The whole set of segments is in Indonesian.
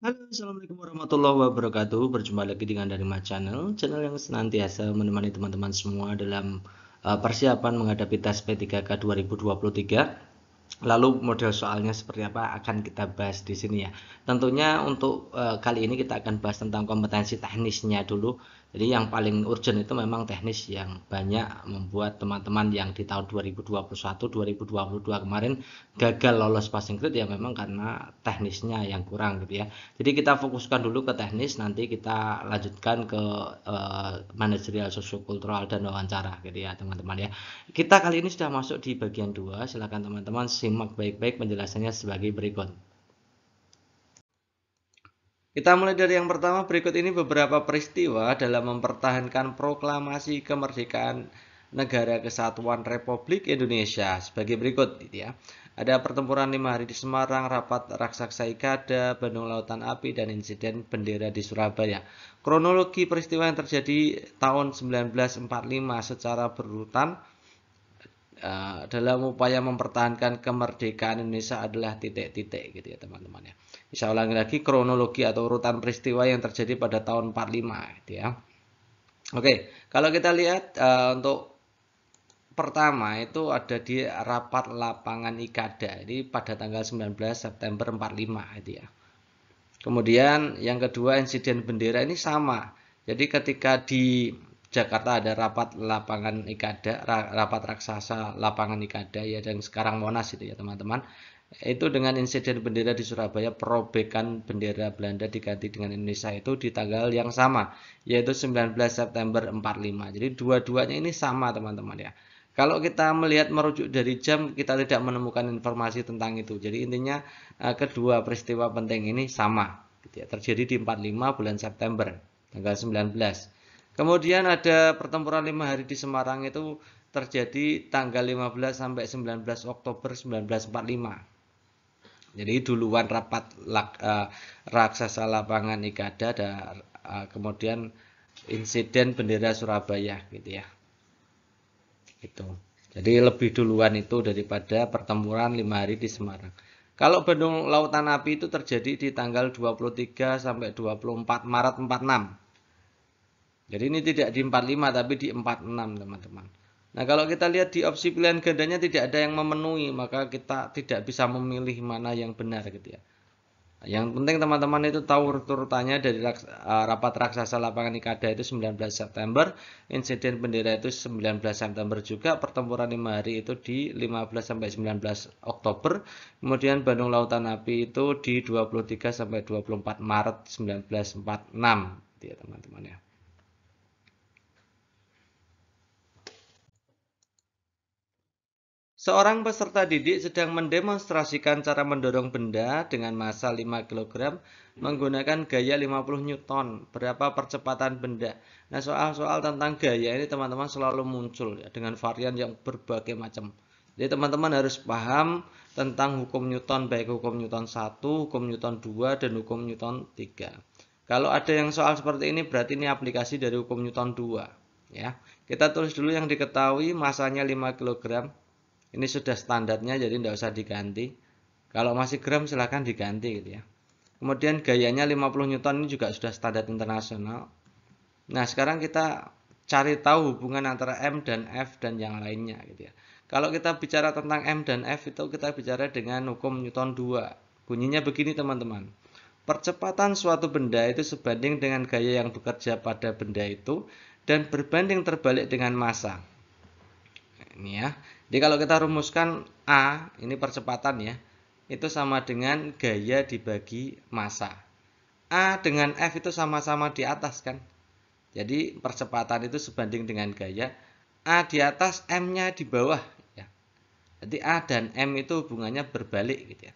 Halo, assalamualaikum warahmatullahi wabarakatuh. Berjumpa lagi dengan Dharma channel yang senantiasa menemani teman-teman semua dalam persiapan menghadapi tes P3K 2023. Lalu model soalnya seperti apa akan kita bahas di sini ya. Tentunya untuk kali ini kita akan bahas tentang kompetensi teknisnya dulu. Jadi yang paling urgent itu memang teknis yang banyak membuat teman-teman yang di tahun 2021, 2022 kemarin gagal lolos passing grade ya memang karena teknisnya yang kurang gitu ya. Jadi kita fokuskan dulu ke teknis, nanti kita lanjutkan ke manajerial sosiokultural dan wawancara gitu ya teman-teman ya. Kita kali ini sudah masuk di bagian 2. Silakan teman-teman simak baik-baik penjelasannya sebagai berikut. Kita mulai dari yang pertama. Berikut ini beberapa peristiwa dalam mempertahankan proklamasi kemerdekaan Negara Kesatuan Republik Indonesia sebagai berikut gitu ya. Ada pertempuran 5 hari di Semarang, rapat raksasa Ikada, Bandung Lautan Api, dan insiden bendera di Surabaya. Kronologi peristiwa yang terjadi tahun 1945 secara berurutan dalam upaya mempertahankan kemerdekaan Indonesia adalah titik-titik gitu ya teman-teman ya. Bisa ulangi lagi kronologi atau urutan peristiwa yang terjadi pada tahun 45 gitu ya. Oke, kalau kita lihat untuk pertama itu ada di rapat lapangan Ikada. Ini pada tanggal 19 September 45 itu ya. Kemudian yang kedua insiden bendera ini sama. Jadi ketika di Jakarta ada rapat lapangan Ikada, rapat raksasa lapangan Ikada ya, dan sekarang Monas itu ya teman-teman. Itu dengan insiden bendera di Surabaya, perobekan bendera Belanda diganti dengan Indonesia itu di tanggal yang sama, yaitu 19 September 45. Jadi dua-duanya ini sama teman-teman ya. Kalau kita melihat merujuk dari jam, kita tidak menemukan informasi tentang itu. Jadi intinya kedua peristiwa penting ini sama, gitu ya. Terjadi di 45 bulan September, tanggal 19. Kemudian ada pertempuran 5 hari di Semarang itu terjadi tanggal 15 sampai 19 Oktober 1945. Jadi duluan rapat raksasa lapangan Ikada, ada kemudian insiden bendera Surabaya gitu ya. Itu. Jadi lebih duluan itu daripada pertempuran 5 hari di Semarang. Kalau Bandung Lautan Api itu terjadi di tanggal 23 sampai 24 Maret 46. Jadi ini tidak di 45 tapi di 46 teman-teman. Nah kalau kita lihat di opsi pilihan gandanya tidak ada yang memenuhi, maka kita tidak bisa memilih mana yang benar gitu ya. Yang penting teman-teman itu tahu urutannya dari rapat raksasa lapangan Ikada itu 19 September, insiden bendera itu 19 September juga, pertempuran 5 hari itu di 15 sampai 19 Oktober, kemudian Bandung Lautan Api itu di 23 sampai 24 Maret 1946, ya teman-teman ya. Seorang peserta didik sedang mendemonstrasikan cara mendorong benda dengan massa 5 kg menggunakan gaya 50 Newton. Berapa percepatan benda? Nah, soal-soal tentang gaya ini teman-teman selalu muncul ya, dengan varian yang berbagai macam. Jadi teman-teman harus paham tentang hukum Newton, baik hukum Newton 1, hukum Newton 2, dan hukum Newton 3. Kalau ada yang soal seperti ini berarti ini aplikasi dari hukum Newton 2 ya. Kita tulis dulu yang diketahui, masanya 5 kg. Ini sudah standarnya jadi tidak usah diganti. Kalau masih gram silahkan diganti gitu ya. Kemudian gayanya 50 Newton ini juga sudah standar internasional. Nah sekarang kita cari tahu hubungan antara M dan F dan yang lainnya gitu ya. Kalau kita bicara tentang M dan F itu kita bicara dengan hukum Newton 2. Bunyinya begini teman-teman. Percepatan suatu benda itu sebanding dengan gaya yang bekerja pada benda itu dan berbanding terbalik dengan massa. Ini ya. Jadi kalau kita rumuskan A, ini percepatan ya, itu sama dengan gaya dibagi massa. A dengan F itu sama-sama di atas kan. Jadi percepatan itu sebanding dengan gaya. A di atas, M-nya di bawah. Ya. Jadi A dan M itu hubungannya berbalik gitu ya.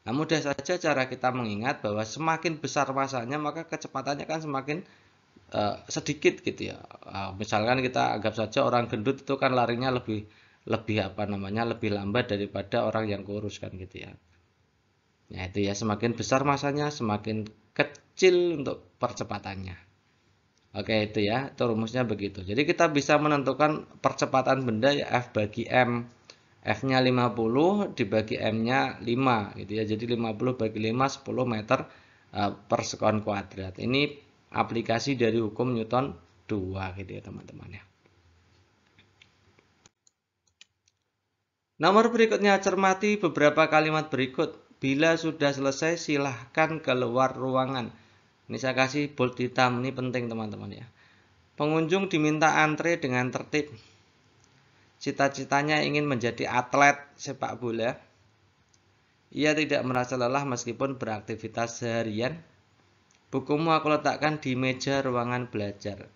Nah, mudah saja cara kita mengingat bahwa semakin besar massanya maka kecepatannya kan semakin sedikit gitu ya. Misalkan kita anggap saja orang gendut itu kan larinya lebih lebih lambat daripada orang yang kurus kan gitu ya. Nah itu ya, semakin besar masanya semakin kecil untuk percepatannya. Oke itu ya, itu rumusnya begitu. Jadi kita bisa menentukan percepatan benda ya F bagi M. F-nya 50 dibagi M-nya 5 gitu ya. Jadi 50 bagi 5 10 meter per sekon kuadrat. Ini aplikasi dari hukum Newton 2 gitu ya teman-teman ya. Nomor berikutnya, cermati beberapa kalimat berikut. Bila sudah selesai, silahkan keluar ruangan. Ini saya kasih bold hitam, ini penting teman-teman ya. Pengunjung diminta antre dengan tertib. Cita-citanya ingin menjadi atlet sepak bola. Ia tidak merasa lelah meskipun beraktivitas seharian. Bukumu aku letakkan di meja ruangan belajar.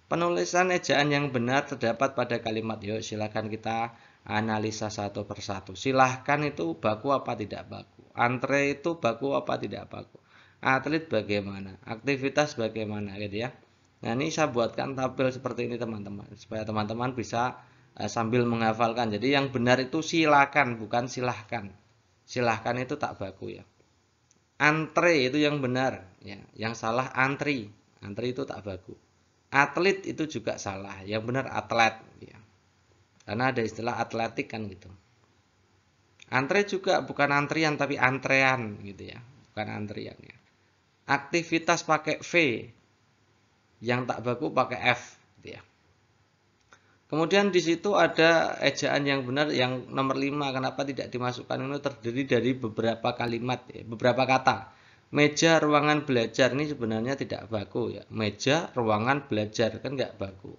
Penulisan ejaan yang benar terdapat pada kalimat. Yuk silakan kita analisa satu persatu. Silahkan itu baku apa tidak baku. Antre itu baku apa tidak baku. Atlet bagaimana. Aktivitas bagaimana gitu ya. Nah ini saya buatkan tabel seperti ini teman-teman. Supaya teman-teman bisa sambil menghafalkan. Jadi yang benar itu silakan bukan silahkan. Silahkan itu tak baku ya. Antre itu yang benar ya. Yang salah antri. Antri itu tak baku. Atlet itu juga salah. Yang benar atlet ya. Karena ada istilah atletik kan gitu. Antre juga bukan antrian tapi antrean gitu ya. Bukan antrian ya. Aktivitas pakai V. Yang tak baku pakai F gitu ya. Kemudian di situ ada ejaan yang benar yang nomor 5. Kenapa tidak dimasukkan? Ini terdiri dari beberapa kalimat ya, beberapa kata. Meja ruangan belajar ini sebenarnya tidak baku ya. Meja ruangan belajar kan nggak baku.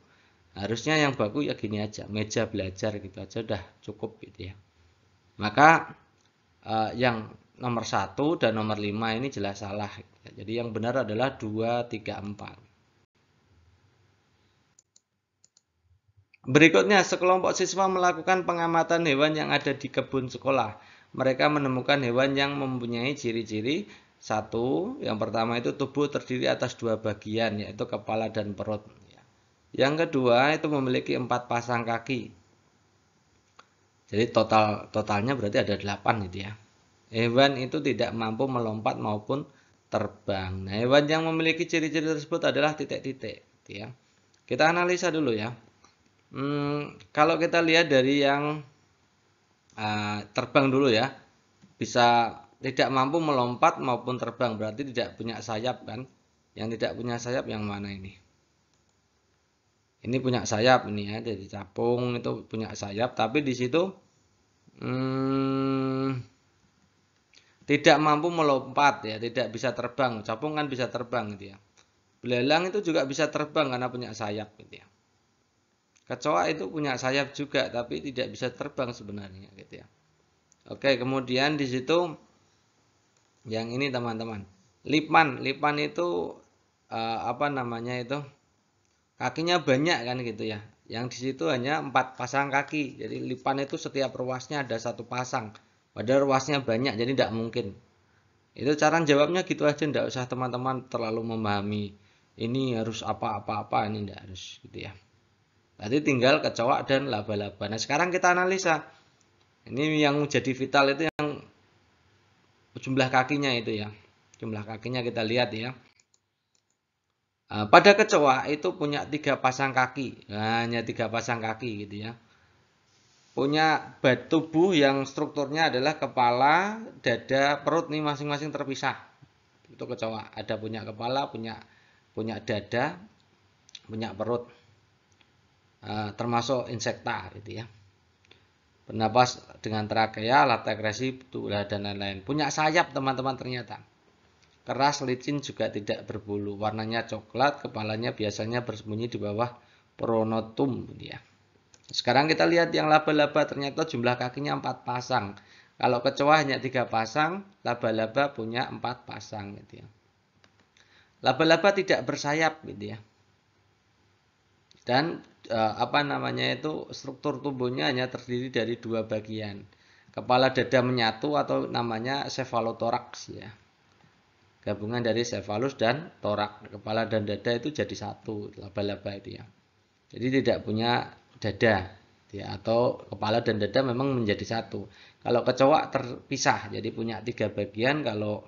Harusnya yang baku ya gini aja, meja belajar gitu aja udah cukup gitu ya. Maka yang nomor 1 dan nomor 5 ini jelas salah. Jadi yang benar adalah 2, 3, 4. Berikutnya, sekelompok siswa melakukan pengamatan hewan yang ada di kebun sekolah. Mereka menemukan hewan yang mempunyai ciri-ciri. Satu, yang pertama itu tubuh terdiri atas 2 bagian, yaitu kepala dan perut. Yang kedua itu memiliki 4 pasang kaki. Jadi totalnya berarti ada 8 gitu ya. Hewan itu tidak mampu melompat maupun terbang. Nah, hewan yang memiliki ciri-ciri tersebut adalah titik-titik gitu ya. Kita analisa dulu ya. Kalau kita lihat dari yang terbang dulu ya. Bisa tidak mampu melompat maupun terbang berarti tidak punya sayap kan. Yang tidak punya sayap yang mana ini? Ini punya sayap ini ya, jadi capung itu punya sayap, tapi di situ tidak mampu melompat ya, tidak bisa terbang. Capung kan bisa terbang gitu ya. Belalang itu juga bisa terbang karena punya sayap gitu ya. Kecoa itu punya sayap juga, tapi tidak bisa terbang sebenarnya gitu ya. Oke, kemudian di situ yang ini teman-teman, lipan itu apa namanya itu? Kakinya banyak kan gitu ya. Yang di situ hanya 4 pasang kaki. Jadi lipan itu setiap ruasnya ada 1 pasang. Padahal ruasnya banyak jadi tidak mungkin. Itu cara jawabnya gitu aja, tidak usah teman-teman terlalu memahami. Ini harus apa-apa-apa, ini tidak harus gitu ya. Tadi tinggal kecoa dan laba-laba. Nah sekarang kita analisa. Ini yang jadi vital itu yang jumlah kakinya itu ya. Jumlah kakinya kita lihat ya. Pada kecoa itu punya 3 pasang kaki, hanya 3 pasang kaki gitu ya. Punya tubuh yang strukturnya adalah kepala, dada, perut nih masing-masing terpisah. Itu kecoa, ada punya kepala, punya dada, punya perut, termasuk insekta gitu ya. Bernapas dengan trakea, alat ekskresi, tulah dan lain-lain. Punya sayap teman-teman ternyata. Keras, licin, juga tidak berbulu. Warnanya coklat, kepalanya biasanya bersembunyi di bawah pronotum ya. Sekarang kita lihat yang laba-laba, ternyata jumlah kakinya 4 pasang. Kalau kecoa hanya 3 pasang, laba-laba punya 4 pasang gitu ya. Laba-laba tidak bersayap gitu ya. Dan apa namanya itu, struktur tubuhnya hanya terdiri dari 2 bagian. Kepala dada menyatu atau namanya cephalothoraks ya. Gabungan dari cephalus dan torak. Kepala dan dada itu jadi satu, laba-laba itu ya. Jadi tidak punya dada ya, atau kepala dan dada memang menjadi satu. Kalau kecoa terpisah, jadi punya 3 bagian. Kalau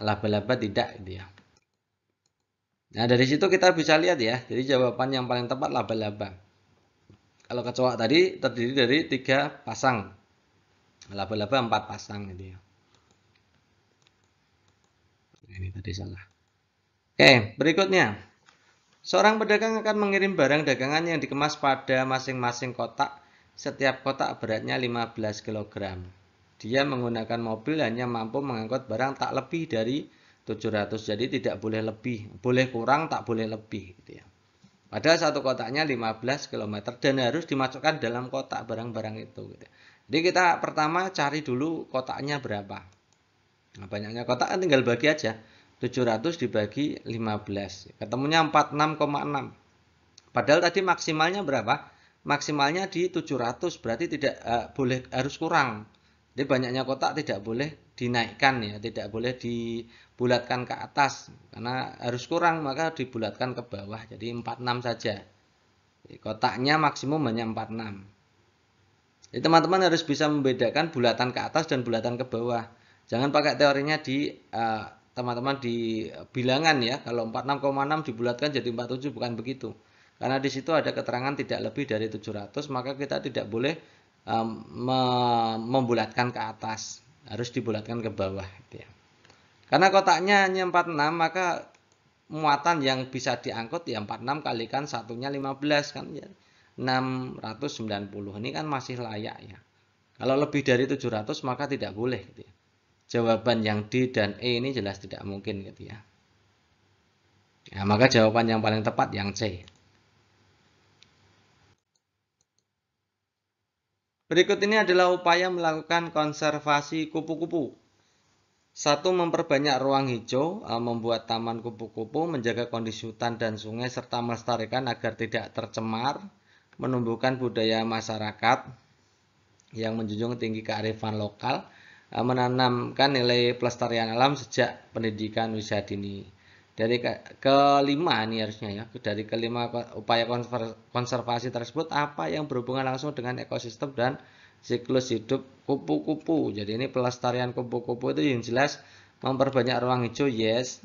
laba-laba tidak gitu ya. Nah dari situ kita bisa lihat ya. Jadi jawaban yang paling tepat laba-laba. Kalau kecoa tadi terdiri dari 3 pasang, laba-laba 4 pasang gitu ya. ini tadi salah. Oke, berikutnya. Seorang pedagang akan mengirim barang dagangan yang dikemas pada masing-masing kotak. Setiap kotak beratnya 15 kg. Dia menggunakan mobil hanya mampu mengangkut barang tak lebih dari 700. Jadi tidak boleh lebih. Boleh kurang, tak boleh lebih. Gitu ya. Padahal satu kotaknya 15 km dan harus dimasukkan dalam kotak barang-barang itu. Gitu. Jadi kita pertama cari dulu kotaknya berapa. Nah, banyaknya kotak kan tinggal bagi aja. 700 dibagi 15. Ketemunya 46,6. Padahal tadi maksimalnya berapa? Maksimalnya di 700, berarti tidak boleh, harus kurang. Jadi banyaknya kotak tidak boleh dinaikkan ya, tidak boleh dibulatkan ke atas karena harus kurang, maka dibulatkan ke bawah. Jadi 46 saja. Jadi kotaknya maksimum hanya 46. Jadi teman-teman harus bisa membedakan bulatan ke atas dan bulatan ke bawah. Jangan pakai teorinya di teman-teman di bilangan ya. Kalau 46,6 dibulatkan jadi 47, bukan begitu. Karena di situ ada keterangan tidak lebih dari 700, maka kita tidak boleh membulatkan ke atas. Harus dibulatkan ke bawah gitu ya. Karena kotaknya hanya 46, maka muatan yang bisa diangkut ya 46 kalikan satunya 15 kan ya. 690. Ini kan masih layak ya. Kalau lebih dari 700 maka tidak boleh gitu ya. Jawaban yang D dan E ini jelas tidak mungkin gitu ya. Nah, maka jawaban yang paling tepat yang C. Berikut ini adalah upaya melakukan konservasi kupu-kupu. 1. Memperbanyak ruang hijau, membuat taman kupu-kupu, menjaga kondisi hutan dan sungai, serta melestarikan agar tidak tercemar, menumbuhkan budaya masyarakat yang menjunjung tinggi kearifan lokal, menanamkan nilai pelestarian alam sejak pendidikan usia dini. Dari kelima ini harusnya ya, dari kelima upaya konservasi tersebut apa yang berhubungan langsung dengan ekosistem dan siklus hidup kupu-kupu. Jadi ini pelestarian kupu-kupu itu yang jelas memperbanyak ruang hijau, yes.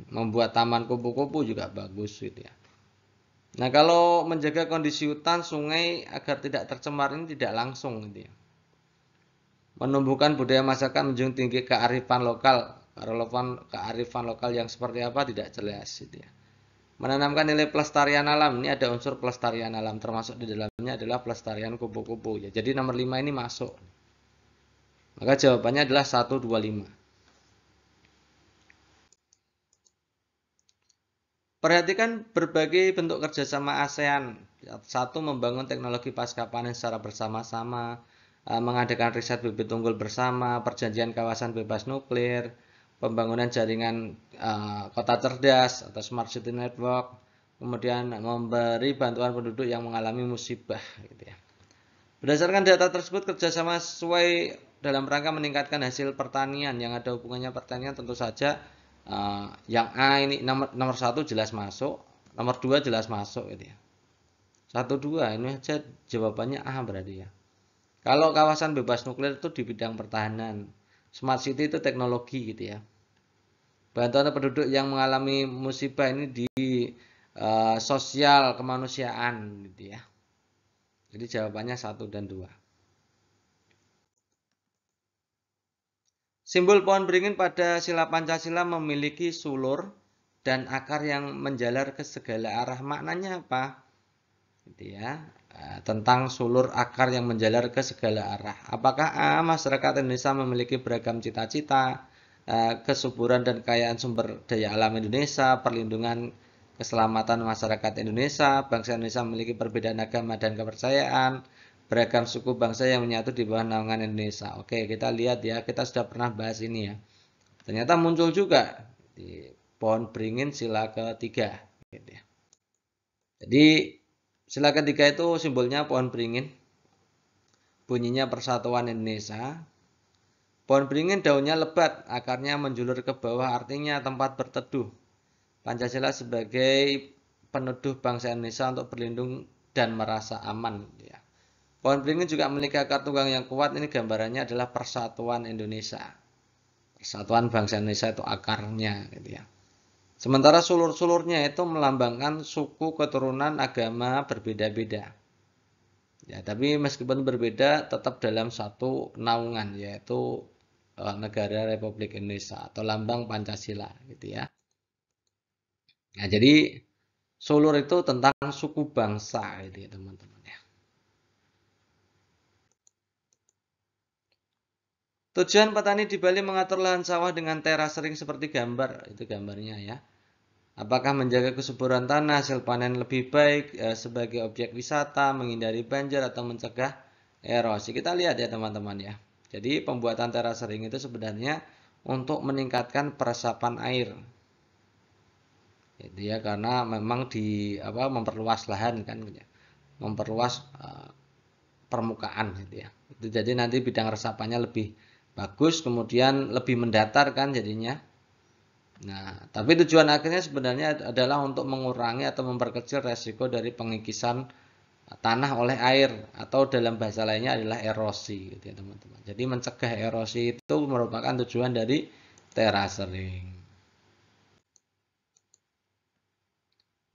Membuat taman kupu-kupu juga bagus gitu ya. Nah, kalau menjaga kondisi hutan, sungai agar tidak tercemar ini tidak langsung gitu ya. Menumbuhkan budaya masyarakat menjunjung tinggi kearifan lokal. Kearifan lokal yang seperti apa tidak jelas gitu ya. Menanamkan nilai pelestarian alam, ini ada unsur pelestarian alam, termasuk di dalamnya adalah pelestarian kupu-kupu ya. Jadi nomor 5 ini masuk. Maka jawabannya adalah 125. Perhatikan berbagai bentuk kerjasama ASEAN. 1. Membangun teknologi pasca panen secara bersama-sama, mengadakan riset bibit unggul bersama, perjanjian kawasan bebas nuklir, pembangunan jaringan kota cerdas atau smart city network, kemudian memberi bantuan penduduk yang mengalami musibah. Gitu ya. Berdasarkan data tersebut, kerjasama sesuai dalam rangka meningkatkan hasil pertanian yang ada hubungannya pertanian tentu saja. Yang A ini nomor 1 jelas masuk, nomor 2 jelas masuk gitu ya. 1, 2 ini aja jawabannya A berarti ya. Kalau kawasan bebas nuklir itu di bidang pertahanan, smart city itu teknologi gitu ya. Bantuan penduduk yang mengalami musibah ini di sosial kemanusiaan gitu ya. Jadi jawabannya 1 dan 2. Simbol pohon beringin pada sila Pancasila memiliki sulur dan akar yang menjalar ke segala arah. Maknanya apa? Gitu ya. Tentang sulur akar yang menjalar ke segala arah. Apakah A, masyarakat Indonesia memiliki beragam cita-cita, kesuburan dan kekayaan sumber daya alam Indonesia, perlindungan keselamatan masyarakat Indonesia, bangsa Indonesia memiliki perbedaan agama dan kepercayaan, beragam suku bangsa yang menyatu di bawah naungan Indonesia. Oke, kita lihat ya, kita sudah pernah bahas ini ya. Ternyata muncul juga di pohon beringin sila ketiga. Gitu ya. Jadi sila ketiga itu simbolnya pohon beringin. Bunyinya Persatuan Indonesia. Pohon beringin daunnya lebat, akarnya menjulur ke bawah, artinya tempat berteduh. Pancasila sebagai peneduh bangsa Indonesia untuk berlindung dan merasa aman. Ya. Pohon beringin juga memiliki akar tunggang yang kuat. Ini gambarannya adalah Persatuan Indonesia. Persatuan bangsa Indonesia itu akarnya. Gitu ya. Sementara sulur-sulurnya itu melambangkan suku, keturunan, agama berbeda-beda. Ya, tapi meskipun berbeda tetap dalam satu naungan, yaitu negara Republik Indonesia atau lambang Pancasila gitu ya. Nah, jadi sulur itu tentang suku bangsa gitu ya teman-teman ya. Tujuan petani di Bali mengatur lahan sawah dengan terasering seperti gambar, itu gambarnya ya. Apakah menjaga kesuburan tanah, hasil panen lebih baik sebagai objek wisata, menghindari banjir atau mencegah erosi. Kita lihat ya teman-teman ya. Jadi pembuatan terasering itu sebenarnya untuk meningkatkan peresapan air. Itu ya karena memang memperluas lahan kan ya. Memperluas permukaan gitu ya. Itu jadi nanti bidang resapannya lebih bagus, kemudian lebih mendatar kan jadinya. Nah, tapi tujuan akhirnya sebenarnya adalah untuk mengurangi atau memperkecil resiko dari pengikisan tanah oleh air atau dalam bahasa lainnya adalah erosi gitu ya teman-teman. Jadi mencegah erosi itu merupakan tujuan dari terasering.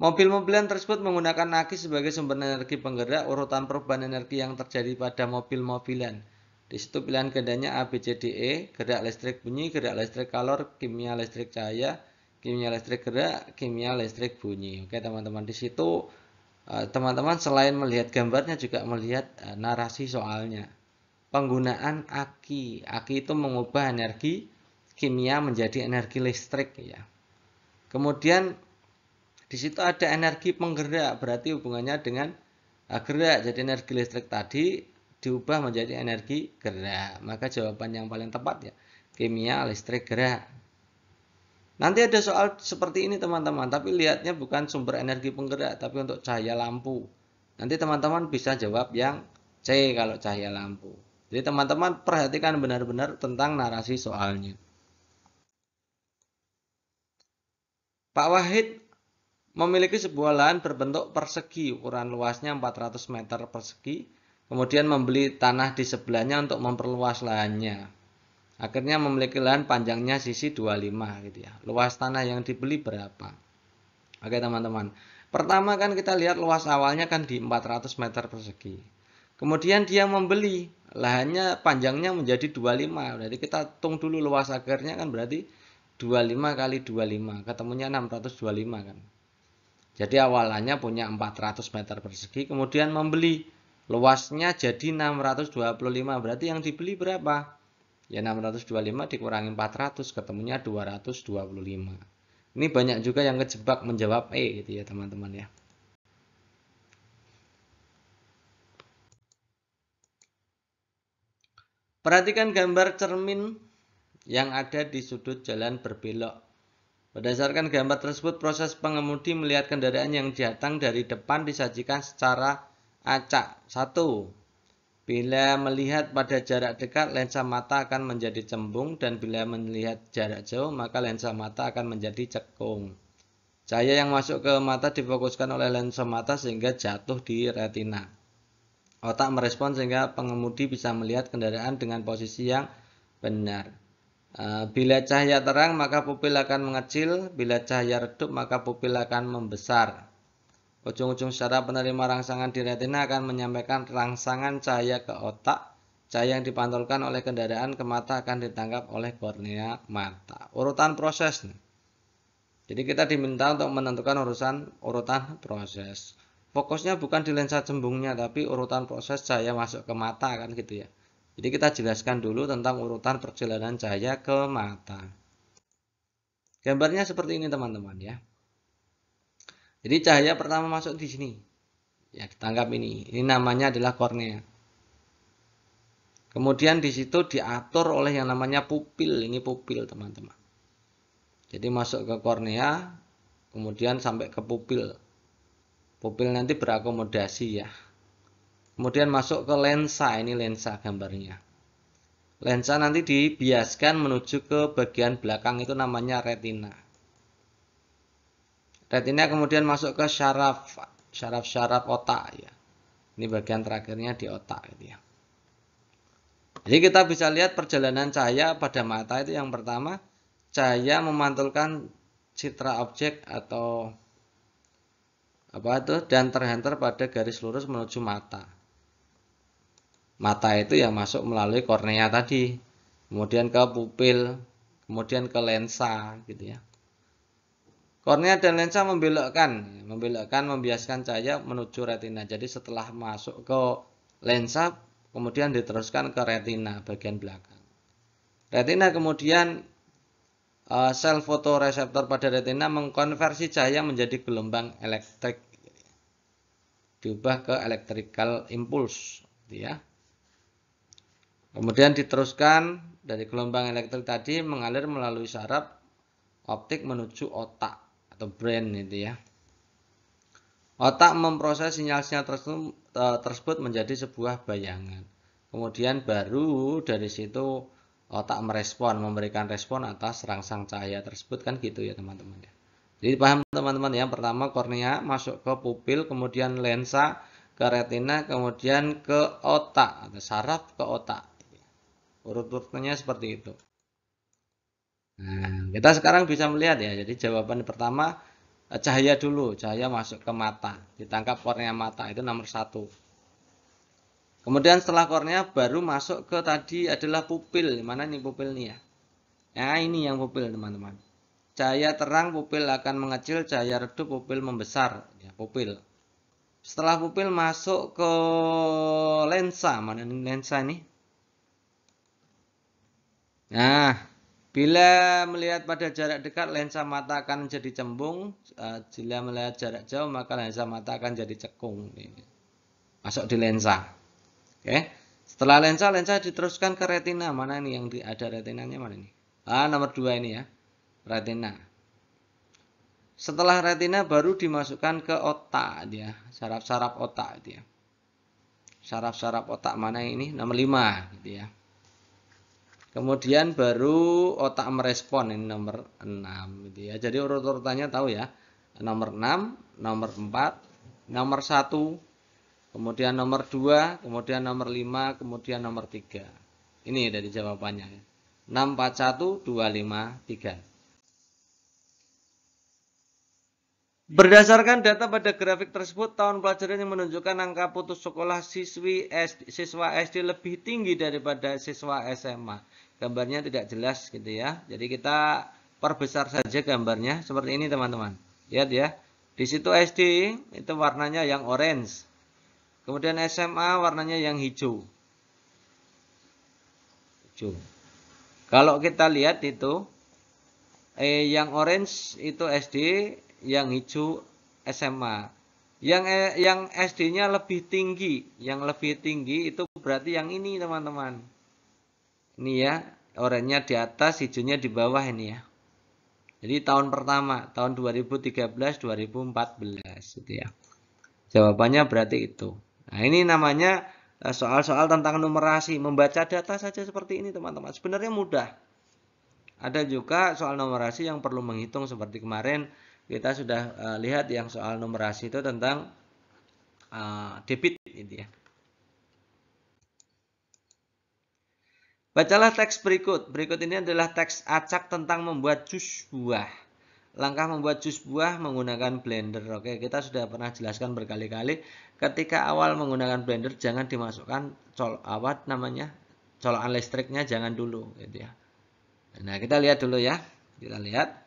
Mobil-mobilan tersebut menggunakan aki sebagai sumber energi penggerak. Urutan perubahan energi yang terjadi pada mobil-mobilan. Di situ pilihan gandanya A, B, C, D, E, gerak listrik bunyi, gerak listrik kalor, kimia listrik cahaya, kimia listrik gerak, kimia listrik bunyi. Oke teman-teman, di situ teman-teman selain melihat gambarnya juga melihat narasi soalnya. Penggunaan aki. Aki itu mengubah energi kimia menjadi energi listrik ya. Kemudian di situ ada energi penggerak, berarti hubungannya dengan gerak. Jadi energi listrik tadi diubah menjadi energi gerak. Maka jawaban yang paling tepat ya, kimia listrik gerak. Nanti ada soal seperti ini teman-teman, tapi lihatnya bukan sumber energi penggerak, tapi untuk cahaya lampu. Nanti teman-teman bisa jawab yang C kalau cahaya lampu. Jadi teman-teman perhatikan benar-benar tentang narasi soalnya. Pak Wahid memiliki sebuah lahan berbentuk persegi, ukuran luasnya 400 meter persegi, kemudian membeli tanah di sebelahnya untuk memperluas lahannya. Akhirnya memiliki lahan panjangnya sisi 25 gitu ya. Luas tanah yang dibeli berapa? Oke teman-teman. Pertama kan kita lihat luas awalnya kan di 400 meter persegi. Kemudian dia membeli lahannya panjangnya menjadi 25. Berarti kita hitung dulu luas akhirnya kan berarti 25 kali 25. Ketemunya 625 kan. Jadi awalnya punya 400 meter persegi, kemudian membeli luasnya jadi 625. Berarti yang dibeli berapa? Ya 625 dikurangi 400, ketemunya 225. Ini banyak juga yang kejebak menjawab E gitu ya teman-teman ya. Perhatikan gambar cermin yang ada di sudut jalan berbelok. Berdasarkan gambar tersebut, proses pengemudi melihat kendaraan yang datang dari depan disajikan secara acak. 1. Bila melihat pada jarak dekat, lensa mata akan menjadi cembung, dan bila melihat jarak jauh, maka lensa mata akan menjadi cekung. Cahaya yang masuk ke mata difokuskan oleh lensa mata sehingga jatuh di retina. Otak merespon sehingga pengemudi bisa melihat kendaraan dengan posisi yang benar. Bila cahaya terang maka pupil akan mengecil, bila cahaya redup maka pupil akan membesar. Ujung-ujung syaraf penerima rangsangan di retina akan menyampaikan rangsangan cahaya ke otak. Cahaya yang dipantulkan oleh kendaraan ke mata akan ditangkap oleh kornea mata. Urutan proses. Jadi kita diminta untuk menentukan urutan proses. Fokusnya bukan di lensa cembungnya, tapi urutan proses cahaya masuk ke mata kan gitu ya. Jadi kita jelaskan dulu tentang urutan perjalanan cahaya ke mata. Gambarnya seperti ini teman-teman ya. Jadi cahaya pertama masuk di sini. Ya, ditangkap ini. Ini namanya adalah kornea. Kemudian di situ diatur oleh yang namanya pupil. Ini pupil teman-teman. Jadi masuk ke kornea, kemudian sampai ke pupil. Pupil nanti berakomodasi ya. Kemudian masuk ke lensa. Ini lensa gambarnya. Lensa nanti dibiaskan menuju ke bagian belakang, itu namanya retina. Retina kemudian masuk ke syaraf otak ya. Ini bagian terakhirnya di otak gitu ya. Jadi kita bisa lihat perjalanan cahaya pada mata itu yang pertama, cahaya memantulkan citra objek atau dan terhantar pada garis lurus menuju mata. Mata itu ya masuk melalui kornea tadi. kemudian ke pupil, kemudian ke lensa gitu ya. Kornea dan lensa membiaskan cahaya menuju retina. Jadi setelah masuk ke lensa, kemudian diteruskan ke retina bagian belakang. Retina kemudian sel fotoreseptor pada retina mengkonversi cahaya menjadi gelombang elektrik, diubah ke electrical impulse, gitu ya. Kemudian diteruskan dari gelombang elektrik tadi mengalir melalui saraf optik menuju otak atau brain, gitu ya. Otak memproses sinyal-sinyal tersebut menjadi sebuah bayangan. Kemudian baru dari situ otak memberikan respon atas rangsang cahaya tersebut, kan gitu ya teman-teman ya. Jadi paham teman-teman ya, pertama kornea masuk ke pupil, kemudian lensa ke retina, kemudian ke otak atau saraf ke otak. Urut-urutannya seperti itu. Nah, kita sekarang bisa melihat ya. Jadi jawaban pertama cahaya dulu, cahaya masuk ke mata, ditangkap kornea mata, itu nomor 1. Kemudian setelah kornea baru masuk ke tadi adalah pupil. Mana nih pupil nih ya? Nah ini yang pupil teman-teman. Cahaya terang pupil akan mengecil, cahaya redup pupil membesar. Ya, pupil. Setelah pupil masuk ke lensa. Mana nih lensa nih? Nah, bila melihat pada jarak dekat lensa mata akan jadi cembung. Bila melihat jarak jauh maka lensa mata akan jadi cekung. Masuk di lensa. Oke. Setelah lensa diteruskan ke retina. Mana ini yang ada retinanya mana ini? Nomor 2 ini ya. Retina. Setelah retina baru dimasukkan ke otak dia, saraf-saraf otak dia. Saraf-saraf otak mana ini? Nomor 5 gitu ya. Kemudian baru otak merespon, ini nomor 6 gitu ya. Jadi urut-urutannya tahu ya. Nomor 6, nomor 4, nomor 1, kemudian nomor 2, kemudian nomor 5, kemudian nomor 3. Ini dari jawabannya. 6, 4, 1, 2, 5, 3. Berdasarkan data pada grafik tersebut, tahun pelajaran yang menunjukkan angka putus sekolah siswa SD lebih tinggi daripada siswa SMA. Gambarnya tidak jelas gitu ya. Jadi kita perbesar saja gambarnya seperti ini teman-teman. Lihat ya. Di situ SD itu warnanya yang orange. Kemudian SMA warnanya yang hijau. Kalau kita lihat itu yang orange itu SD, yang hijau SMA. Yang SD-nya lebih tinggi, yang lebih tinggi itu berarti yang ini teman-teman. Ini ya, oranye di atas, hijaunya di bawah ini ya. Jadi tahun pertama, tahun 2013-2014 gitu ya. Jawabannya berarti itu. Nah, ini namanya soal-soal tentang numerasi, membaca data saja seperti ini teman-teman. Sebenarnya mudah. Ada juga soal numerasi yang perlu menghitung seperti kemarin kita sudah lihat yang soal numerasi itu tentang debit gitu ya. Bacalah teks berikut. Berikut ini adalah teks acak tentang membuat jus buah. Langkah membuat jus buah menggunakan blender. Oke, kita sudah pernah jelaskan berkali-kali. Ketika awal menggunakan blender jangan dimasukkan colokan listriknya jangan dulu gitu ya. Nah, kita lihat dulu ya. Kita lihat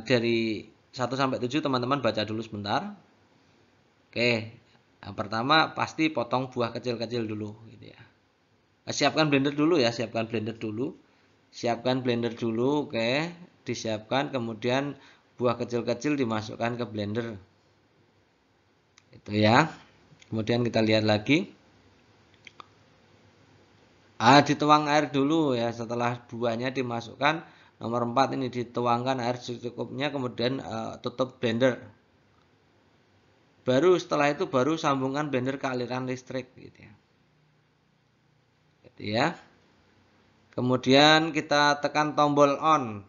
dari 1 sampai 7 teman-teman baca dulu sebentar. Oke. Yang pertama pasti potong buah kecil-kecil dulu gitu ya. Siapkan blender dulu ya, siapkan blender dulu. Siapkan blender dulu, oke. Disiapkan kemudian buah kecil-kecil dimasukkan ke blender. Itu ya. Kemudian kita lihat lagi. Dituang air dulu ya, setelah buahnya dimasukkan. Nomor 4 ini dituangkan air secukupnya, kemudian tutup blender. Baru setelah itu baru sambungkan blender ke aliran listrik gitu ya. Gitu ya. Kemudian kita tekan tombol on.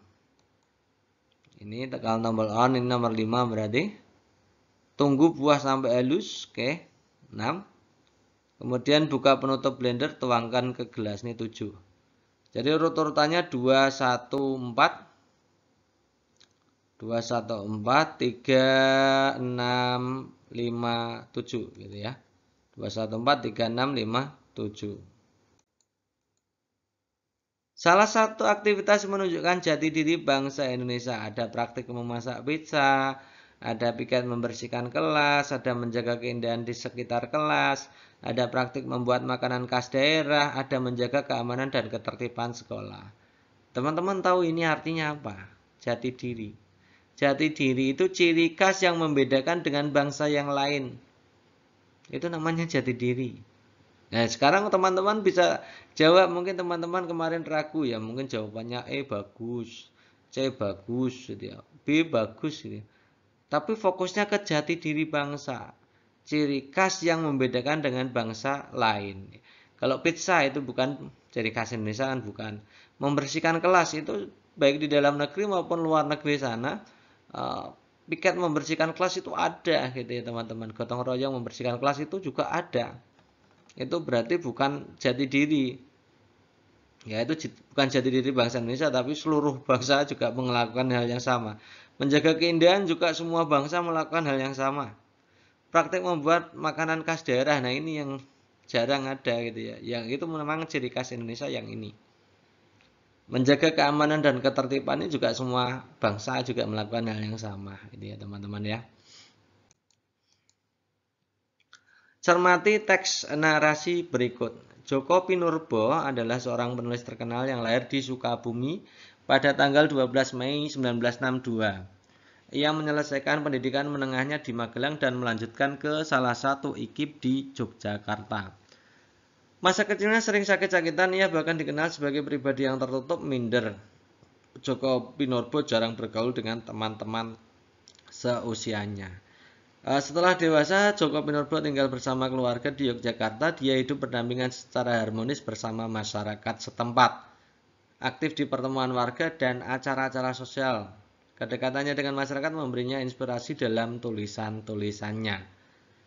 Ini tekan tombol on, ini nomor 5 berarti. Tunggu buah sampai halus, oke. 6. Kemudian buka penutup blender, tuangkan ke gelas, ini 7. Jadi urut-urutannya 2, 1, 4. 2, 1, 4, 3, 6, 5, 7 gitu ya. 2, 1, 4, 3, 6, 5, 7. Salah satu aktivitas menunjukkan jati diri bangsa Indonesia. Ada praktik memasak pizza, ada piket membersihkan kelas, ada menjaga keindahan di sekitar kelas, ada praktik membuat makanan khas daerah, ada menjaga keamanan dan ketertiban sekolah. Teman-teman tahu ini artinya apa? Jati diri. Jati diri itu ciri khas yang membedakan dengan bangsa yang lain. Itu namanya jati diri. Nah, sekarang teman-teman bisa jawab, mungkin teman-teman kemarin ragu ya, mungkin jawabannya E bagus, C bagus gitu ya, B bagus gitu ya. Tapi fokusnya ke jati diri bangsa, ciri khas yang membedakan dengan bangsa lain. Kalau pizza itu bukan ciri khas Indonesia kan, bukan. Membersihkan kelas itu baik di dalam negeri maupun luar negeri sana, piket membersihkan kelas itu ada gitu ya teman-teman. Gotong royong membersihkan kelas itu juga ada. Itu berarti bukan jati diri. Ya, itu bukan jati diri bangsa Indonesia, tapi seluruh bangsa juga melakukan hal yang sama. Menjaga keindahan juga semua bangsa melakukan hal yang sama. Praktek membuat makanan khas daerah, nah ini yang jarang ada gitu ya. Yang itu memang ciri khas Indonesia yang ini. Menjaga keamanan dan ketertiban ini juga semua bangsa juga melakukan hal yang sama, gitu ya teman-teman ya. Cermati teks narasi berikut. Joko Pinurbo adalah seorang penulis terkenal yang lahir di Sukabumi pada tanggal 12 Mei 1962. Ia menyelesaikan pendidikan menengahnya di Magelang dan melanjutkan ke salah satu IKIP di Yogyakarta. Masa kecilnya sering sakit-sakitan, ia bahkan dikenal sebagai pribadi yang tertutup, minder. Joko Pinurbo jarang bergaul dengan teman-teman seusianya. Setelah dewasa, Joko Pinurbo tinggal bersama keluarga di Yogyakarta. Dia hidup berdampingan secara harmonis bersama masyarakat setempat, aktif di pertemuan warga dan acara-acara sosial. Kedekatannya dengan masyarakat memberinya inspirasi dalam tulisan-tulisannya.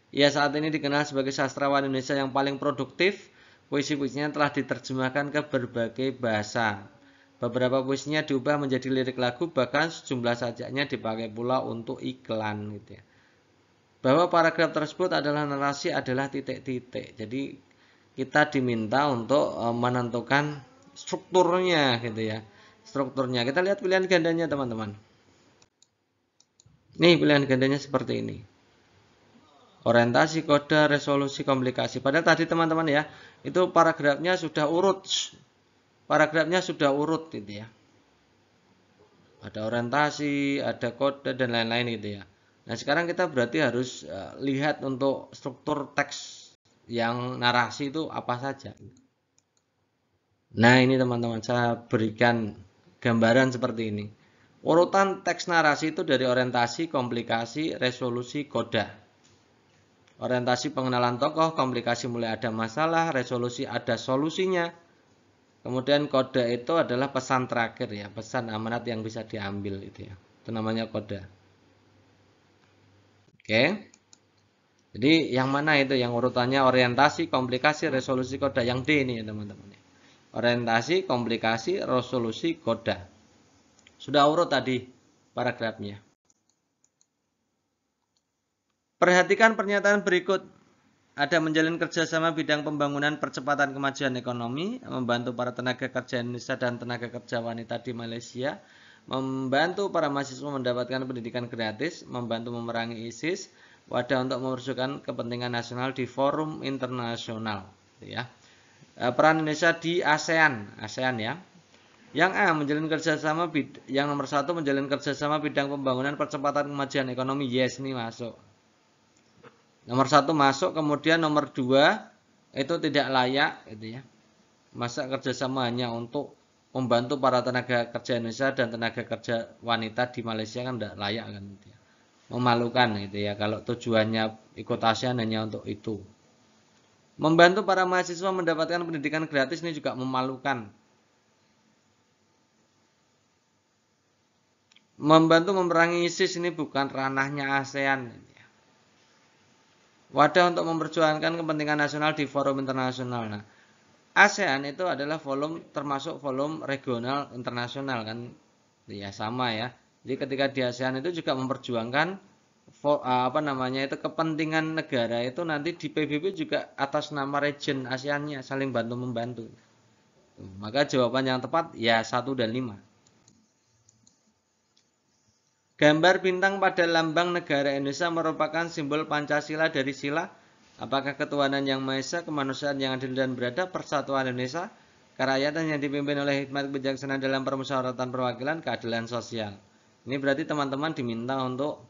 Ia saat ini dikenal sebagai sastrawan Indonesia yang paling produktif. Puisi-puisinya telah diterjemahkan ke berbagai bahasa. Beberapa puisinya diubah menjadi lirik lagu, bahkan sejumlah sajaknya dipakai pula untuk iklan gitu ya. Bahwa paragraf tersebut adalah narasi adalah titik-titik. Jadi kita diminta untuk menentukan strukturnya gitu ya. Strukturnya. Kita lihat pilihan gandanya teman-teman. Nih pilihan gandanya seperti ini. Orientasi, kode, resolusi, komplikasi. Padahal tadi teman-teman ya, itu paragrafnya sudah urut. Paragrafnya sudah urut gitu ya. Ada orientasi, ada kode dan lain-lain gitu ya. Nah, sekarang kita berarti harus lihat untuk struktur teks yang narasi itu apa saja. Nah, ini teman-teman, saya berikan gambaran seperti ini. Urutan teks narasi itu dari orientasi, komplikasi, resolusi, koda. Orientasi pengenalan tokoh, komplikasi mulai ada masalah, resolusi ada solusinya. Kemudian kode itu adalah pesan terakhir ya, pesan amanat yang bisa diambil itu ya. Itu namanya kode. Oke. Jadi yang mana itu? Yang urutannya orientasi, komplikasi, resolusi, koda. Yang D ini ya teman-teman. Orientasi, komplikasi, resolusi, koda. Sudah urut tadi paragrafnya. Perhatikan pernyataan berikut. Ada menjalin kerjasama bidang pembangunan percepatan kemajuan ekonomi, membantu para tenaga kerja Indonesia dan tenaga kerja wanita di Malaysia, membantu para mahasiswa mendapatkan pendidikan gratis, membantu memerangi ISIS, wadah untuk memperjuangkan kepentingan nasional di forum internasional. Ya. Peran Indonesia di ASEAN ya. Yang A, menjalin kerjasama, yang nomor 1 menjalin kerjasama bidang pembangunan percepatan kemajuan ekonomi. Yes, ini masuk. Nomor 1 masuk, kemudian nomor 2 itu tidak layak, gitu ya. Masa kerjasama hanya untuk membantu para tenaga kerja Indonesia dan tenaga kerja wanita di Malaysia kan tidak layak kan, gitu ya. Memalukan gitu ya kalau tujuannya ikut ASEAN hanya untuk itu. Membantu para mahasiswa mendapatkan pendidikan gratis ini juga memalukan. Membantu memerangi ISIS ini bukan ranahnya ASEAN. Wadah untuk memperjuangkan kepentingan nasional di forum internasional. Nah, ASEAN itu adalah forum termasuk forum regional internasional kan, ya sama ya. Jadi ketika di ASEAN itu juga memperjuangkan kepentingan negara itu nanti di PBB juga atas nama region ASEAN-nya saling bantu membantu. Maka jawaban yang tepat ya 1 dan 5. Gambar bintang pada lambang negara Indonesia merupakan simbol Pancasila dari sila. Apakah ketuhanan yang Maha Esa, kemanusiaan yang adil dan beradab, persatuan Indonesia, kerakyatan yang dipimpin oleh hikmat kebijaksanaan dalam permusyawaratan perwakilan, keadilan sosial. Ini berarti teman-teman diminta untuk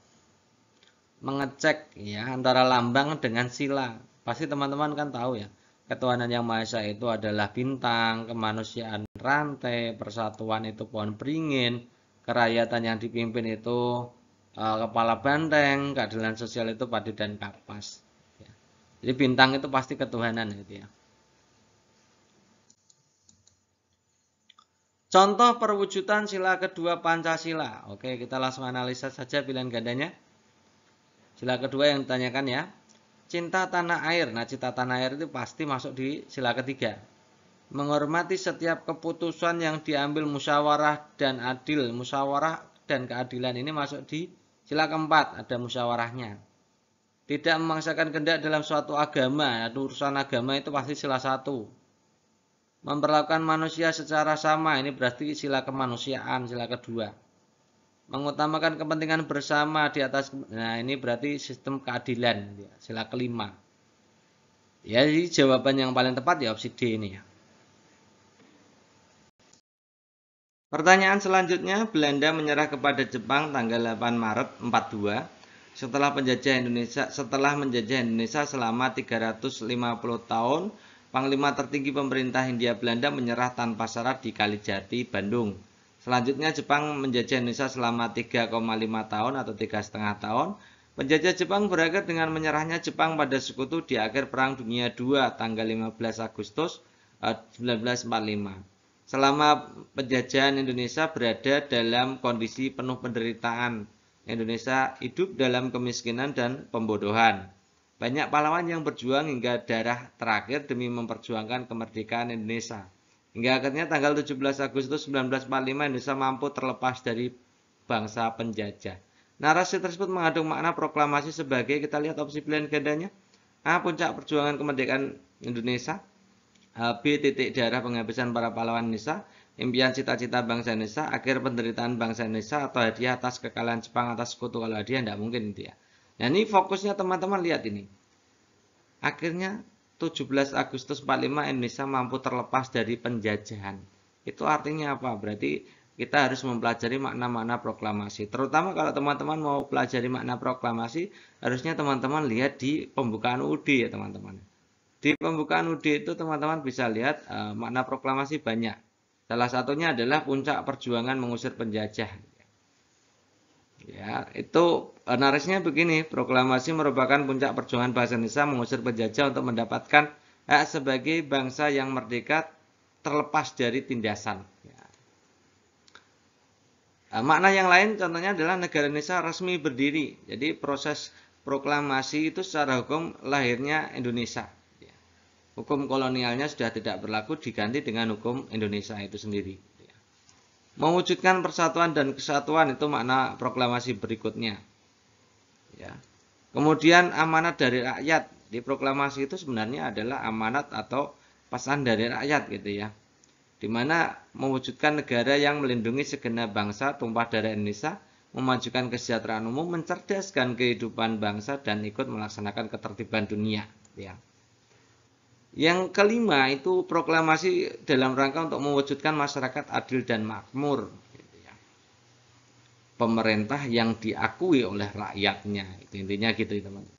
mengecek ya antara lambang dengan sila. Pasti teman-teman kan tahu ya. Ketuhanan yang Maha Esa itu adalah bintang, kemanusiaan rantai, persatuan itu pohon beringin, kerakyatan yang dipimpin itu kepala banteng, keadilan sosial itu padi dan kapas. Ya. Jadi bintang itu pasti ketuhanan gitu ya. Contoh perwujudan sila kedua Pancasila. Oke, kita langsung analisa saja pilihan gandanya. Sila kedua yang ditanyakan ya. Cinta tanah air. Nah, cinta tanah air itu pasti masuk di sila ketiga. Menghormati setiap keputusan yang diambil musyawarah dan adil. Musyawarah dan keadilan ini masuk di sila keempat. Ada musyawarahnya. Tidak memaksakan kehendak dalam suatu agama. Urusan agama itu pasti sila 1. Memperlakukan manusia secara sama. Ini berarti sila kemanusiaan, sila kedua. Mengutamakan kepentingan bersama di atas, nah ini berarti sistem keadilan, sila kelima. Ya, jadi jawaban yang paling tepat ya opsi D ini ya. Pertanyaan selanjutnya, Belanda menyerah kepada Jepang tanggal 8 Maret 42 setelah menjajah Indonesia selama 350 tahun. Panglima tertinggi pemerintah Hindia Belanda menyerah tanpa syarat di Kalijati, Bandung. Selanjutnya Jepang menjajah Indonesia selama 3,5 tahun atau 3,5 tahun. Penjajah Jepang berakhir dengan menyerahnya Jepang pada sekutu di akhir Perang Dunia II tanggal 15 Agustus 1945. Selama penjajahan Indonesia berada dalam kondisi penuh penderitaan. Indonesia hidup dalam kemiskinan dan pembodohan. Banyak pahlawan yang berjuang hingga darah terakhir demi memperjuangkan kemerdekaan Indonesia. Hingga akhirnya tanggal 17 Agustus 1945 Indonesia mampu terlepas dari bangsa penjajah. Narasi tersebut mengandung makna proklamasi sebagai, kita lihat opsi pilihan gandanya. A. Puncak perjuangan kemerdekaan Indonesia. B. Titik darah penghabisan para pahlawan Indonesia. Impian cita-cita bangsa Indonesia. Akhir penderitaan bangsa Indonesia. Atau hadiah atas kekalahan Jepang atas sekutu. Kalau hadiah tidak mungkin itu ya. Nah ini fokusnya teman-teman lihat ini. Akhirnya 17 Agustus 45 Indonesia mampu terlepas dari penjajahan. Itu artinya apa? Berarti kita harus mempelajari makna-makna proklamasi. Terutama kalau teman-teman mau pelajari makna proklamasi, harusnya teman-teman lihat di pembukaan UUD ya teman-teman. Di pembukaan UUD itu teman-teman bisa lihat makna proklamasi banyak. Salah satunya adalah puncak perjuangan mengusir penjajah. Ya, itu narasinya begini, proklamasi merupakan puncak perjuangan bangsa Indonesia mengusir penjajah untuk mendapatkan hak sebagai bangsa yang merdeka terlepas dari tindasan. Ya. Makna yang lain contohnya adalah negara Indonesia resmi berdiri. Jadi proses proklamasi itu secara hukum lahirnya Indonesia. Ya. Hukum kolonialnya sudah tidak berlaku, diganti dengan hukum Indonesia itu sendiri. Mewujudkan persatuan dan kesatuan itu makna proklamasi berikutnya. Ya. Kemudian amanat dari rakyat. Di proklamasi itu sebenarnya adalah amanat atau pesan dari rakyat gitu ya. Dimana mewujudkan negara yang melindungi segenap bangsa tumpah darah Indonesia, memajukan kesejahteraan umum, mencerdaskan kehidupan bangsa dan ikut melaksanakan ketertiban dunia. Ya. Yang kelima itu proklamasi dalam rangka untuk mewujudkan masyarakat adil dan makmur. Pemerintah yang diakui oleh rakyatnya. Itu intinya gitu teman-teman.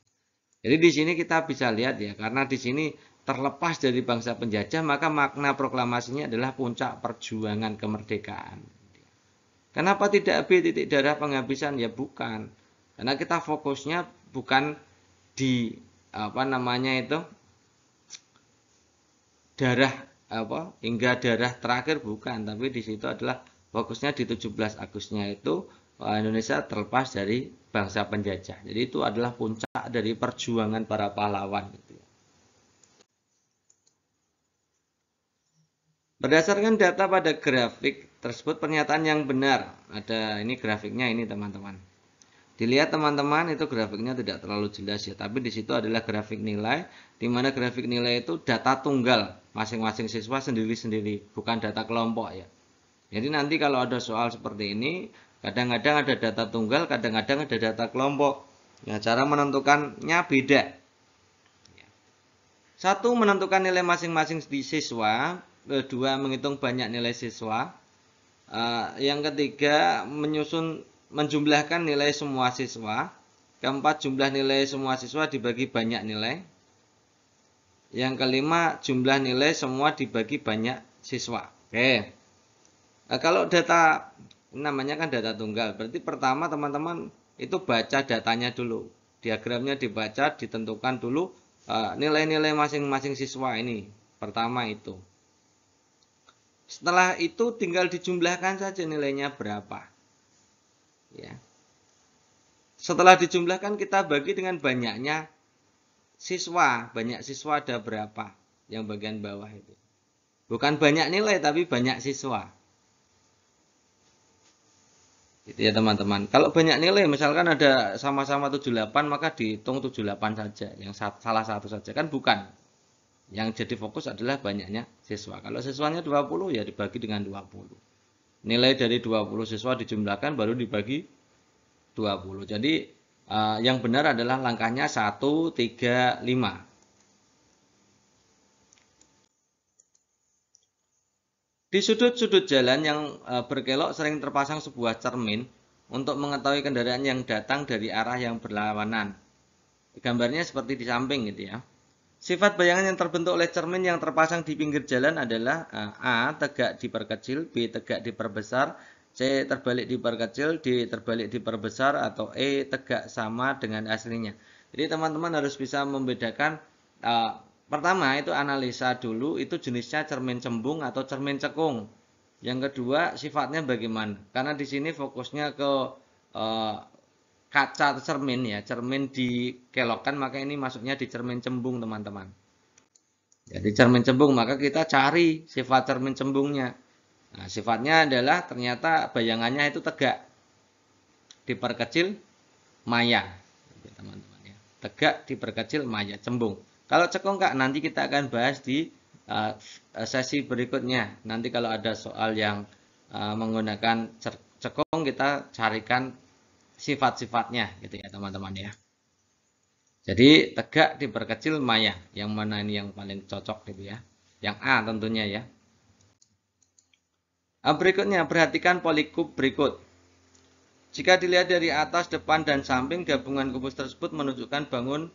Jadi di sini kita bisa lihat ya, karena di sini terlepas dari bangsa penjajah, maka makna proklamasinya adalah puncak perjuangan kemerdekaan. Kenapa tidak B titik darah penghabisan? Ya bukan. Karena kita fokusnya bukan di darah hingga darah terakhir bukan, tapi di situ adalah fokusnya di 17 Agustusnya itu Indonesia terlepas dari bangsa penjajah. Jadi itu adalah puncak dari perjuangan para pahlawan. Berdasarkan data pada grafik tersebut pernyataan yang benar. Ada ini grafiknya ini teman-teman. Dilihat teman-teman itu grafiknya tidak terlalu jelas ya, tapi di situ adalah grafik nilai, di mana grafik nilai itu data tunggal. masing-masing siswa sendiri-sendiri, bukan data kelompok ya. Jadi nanti kalau ada soal seperti ini, kadang-kadang ada data tunggal, kadang-kadang ada data kelompok. Nah, cara menentukannya beda. Satu, menentukan nilai masing-masing di siswa. Kedua, menghitung banyak nilai siswa. Yang ketiga, menjumlahkan nilai semua siswa. Keempat, jumlah nilai semua siswa dibagi banyak nilai. Yang kelima, jumlah nilai semua dibagi banyak siswa. Oke. Kalau data namanya kan data tunggal, berarti pertama teman-teman itu baca datanya dulu. Diagramnya dibaca, ditentukan dulu nilai-nilai masing-masing siswa ini. Pertama itu. Setelah itu tinggal dijumlahkan saja nilainya berapa. Ya. Setelah dijumlahkan kita bagi dengan banyaknya siswa. Banyak siswa ada berapa? Yang bagian bawah itu. Bukan banyak nilai tapi banyak siswa. Gitu ya teman-teman. Kalau banyak nilai misalkan ada sama-sama 78 maka dihitung 78 saja. Yang salah satu saja kan bukan. Yang jadi fokus adalah banyaknya siswa. Kalau siswanya 20 ya dibagi dengan 20. Nilai dari 20 siswa dijumlahkan baru dibagi 20. Jadi yang benar adalah langkahnya 1, 3, 5. Di sudut-sudut jalan yang berkelok sering terpasang sebuah cermin untuk mengetahui kendaraan yang datang dari arah yang berlawanan. Gambarnya seperti di samping gitu ya. Sifat bayangan yang terbentuk oleh cermin yang terpasang di pinggir jalan adalah A. Tegak diperkecil, B. Tegak diperbesar, C. Terbalik diperkecil, D. Terbalik diperbesar, atau E. Tegak sama dengan aslinya. Jadi teman-teman harus bisa membedakan. Pertama itu analisa dulu itu jenisnya cermin cembung atau cermin cekung. Yang kedua sifatnya bagaimana? Karena di sini fokusnya ke kaca atau cermin ya, cermin dikelokkan maka ini masuknya di cermin cembung teman-teman. Jadi cermin cembung maka kita cari sifat cermin cembungnya. Nah, sifatnya adalah ternyata bayangannya itu tegak, diperkecil, maya, teman-teman ya. Tegak diperkecil maya cembung. Kalau cekung Kak, nanti kita akan bahas di sesi berikutnya. Nanti kalau ada soal yang menggunakan cekung, kita carikan sifat-sifatnya gitu ya teman-teman ya. Jadi tegak diperkecil maya. Yang mana ini yang paling cocok gitu ya. Yang A tentunya ya. Berikutnya, perhatikan polikub berikut. Jika dilihat dari atas, depan, dan samping, gabungan kubus tersebut menunjukkan bangun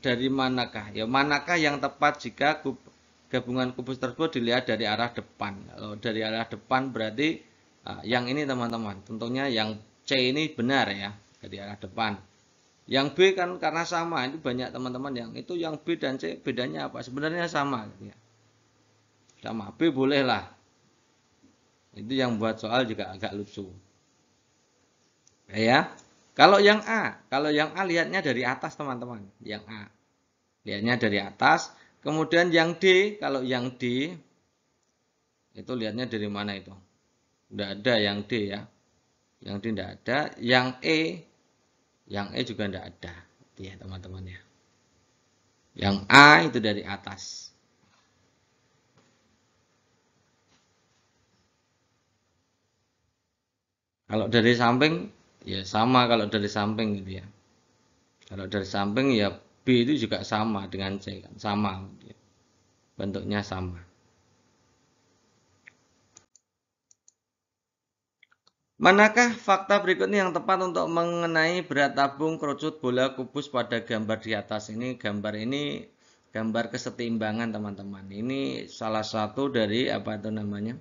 dari manakah? Ya, manakah yang tepat jika gabungan kubus tersebut dilihat dari arah depan? Kalau dari arah depan berarti yang ini teman-teman. Tentunya yang C ini benar ya, dari arah depan. Yang B kan karena sama, itu banyak teman-teman yang itu yang B dan C bedanya apa? Sebenarnya sama gitu ya. Sama B bolehlah. Itu yang buat soal juga agak lucu. Ya. Kalau yang A lihatnya dari atas teman-teman, yang A. Lihatnya dari atas, kemudian yang D, kalau yang D itu lihatnya dari mana itu? Tidak ada yang D ya. Yang D tidak ada, yang E juga tidak ada. Itu ya teman-teman ya. Yang A itu dari atas. Kalau dari samping ya sama kalau dari samping gitu ya. Kalau dari samping ya B itu juga sama dengan C kan, sama. Bentuknya sama. Manakah fakta berikutnya yang tepat untuk mengenai berat tabung kerucut bola kubus pada gambar di atas ini? Gambar ini gambar kesetimbangan teman-teman. Ini salah satu dari apa itu namanya?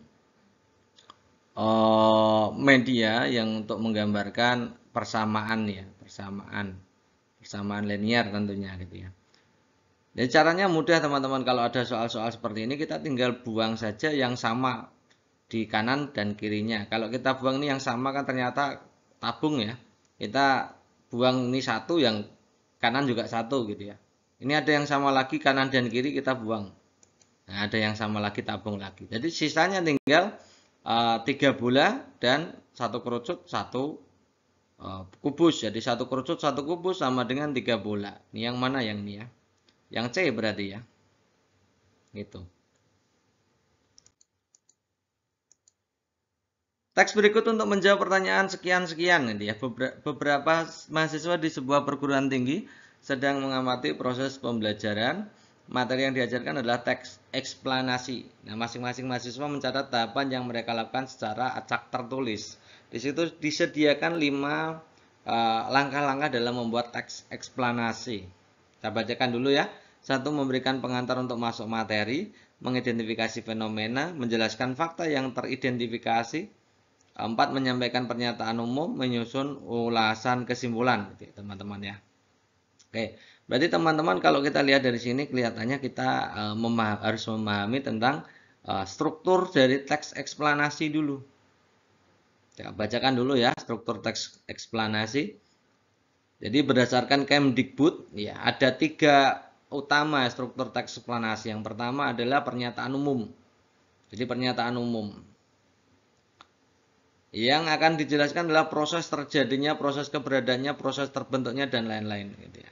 Media yang untuk menggambarkan persamaan ya, persamaan linear tentunya gitu ya. Jadi caranya mudah teman-teman, kalau ada soal-soal seperti ini kita tinggal buang saja yang sama di kanan dan kirinya. Kalau kita buang ini yang sama kan ternyata tabung ya. Kita buang ini satu, yang kanan juga satu gitu ya. Ini ada yang sama lagi kanan dan kiri kita buang. Nah, ada yang sama lagi tabung lagi. Jadi sisanya tinggal 3 bola dan 1 kerucut 1 kubus. Jadi 1 kerucut 1 kubus sama dengan 3 bola. Ini yang mana yang ini ya? Yang C berarti ya. Gitu. Teks berikut untuk menjawab pertanyaan sekian-sekian gitu ya. Beberapa mahasiswa di sebuah perguruan tinggi sedang mengamati proses pembelajaran. Materi yang diajarkan adalah teks eksplanasi. Nah, masing-masing mahasiswa mencatat tahapan yang mereka lakukan secara acak tertulis. Di situ disediakan 5 langkah-langkah dalam membuat teks eksplanasi. Kita bacakan dulu ya. 1. Memberikan pengantar untuk masuk materi, mengidentifikasi fenomena, menjelaskan fakta yang teridentifikasi. 4. Menyampaikan pernyataan umum, menyusun ulasan kesimpulan, gitu, teman-teman ya. Oke, berarti teman-teman kalau kita lihat dari sini kelihatannya kita harus memahami tentang struktur dari teks eksplanasi dulu. Ya, bacakan dulu ya struktur teks eksplanasi. Jadi berdasarkan Kemdikbud, ya ada 3 utama struktur teks eksplanasi. Yang pertama adalah pernyataan umum. Jadi pernyataan umum. Yang akan dijelaskan adalah proses terjadinya, proses keberadaannya, proses terbentuknya, dan lain-lain. Gitu ya.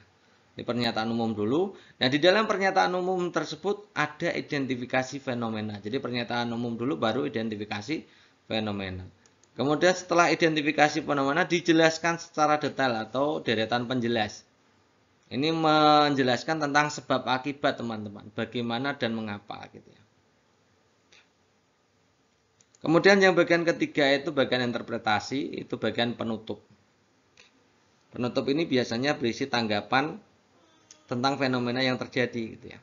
Ini pernyataan umum dulu. Nah, di dalam pernyataan umum tersebut ada identifikasi fenomena. Jadi pernyataan umum dulu baru identifikasi fenomena. Kemudian setelah identifikasi fenomena dijelaskan secara detail atau deretan penjelas. Ini menjelaskan tentang sebab akibat teman-teman, bagaimana dan mengapa gitu ya. Kemudian yang bagian ketiga itu bagian interpretasi, itu bagian penutup. Penutup ini biasanya berisi tanggapan tentang fenomena yang terjadi gitu ya.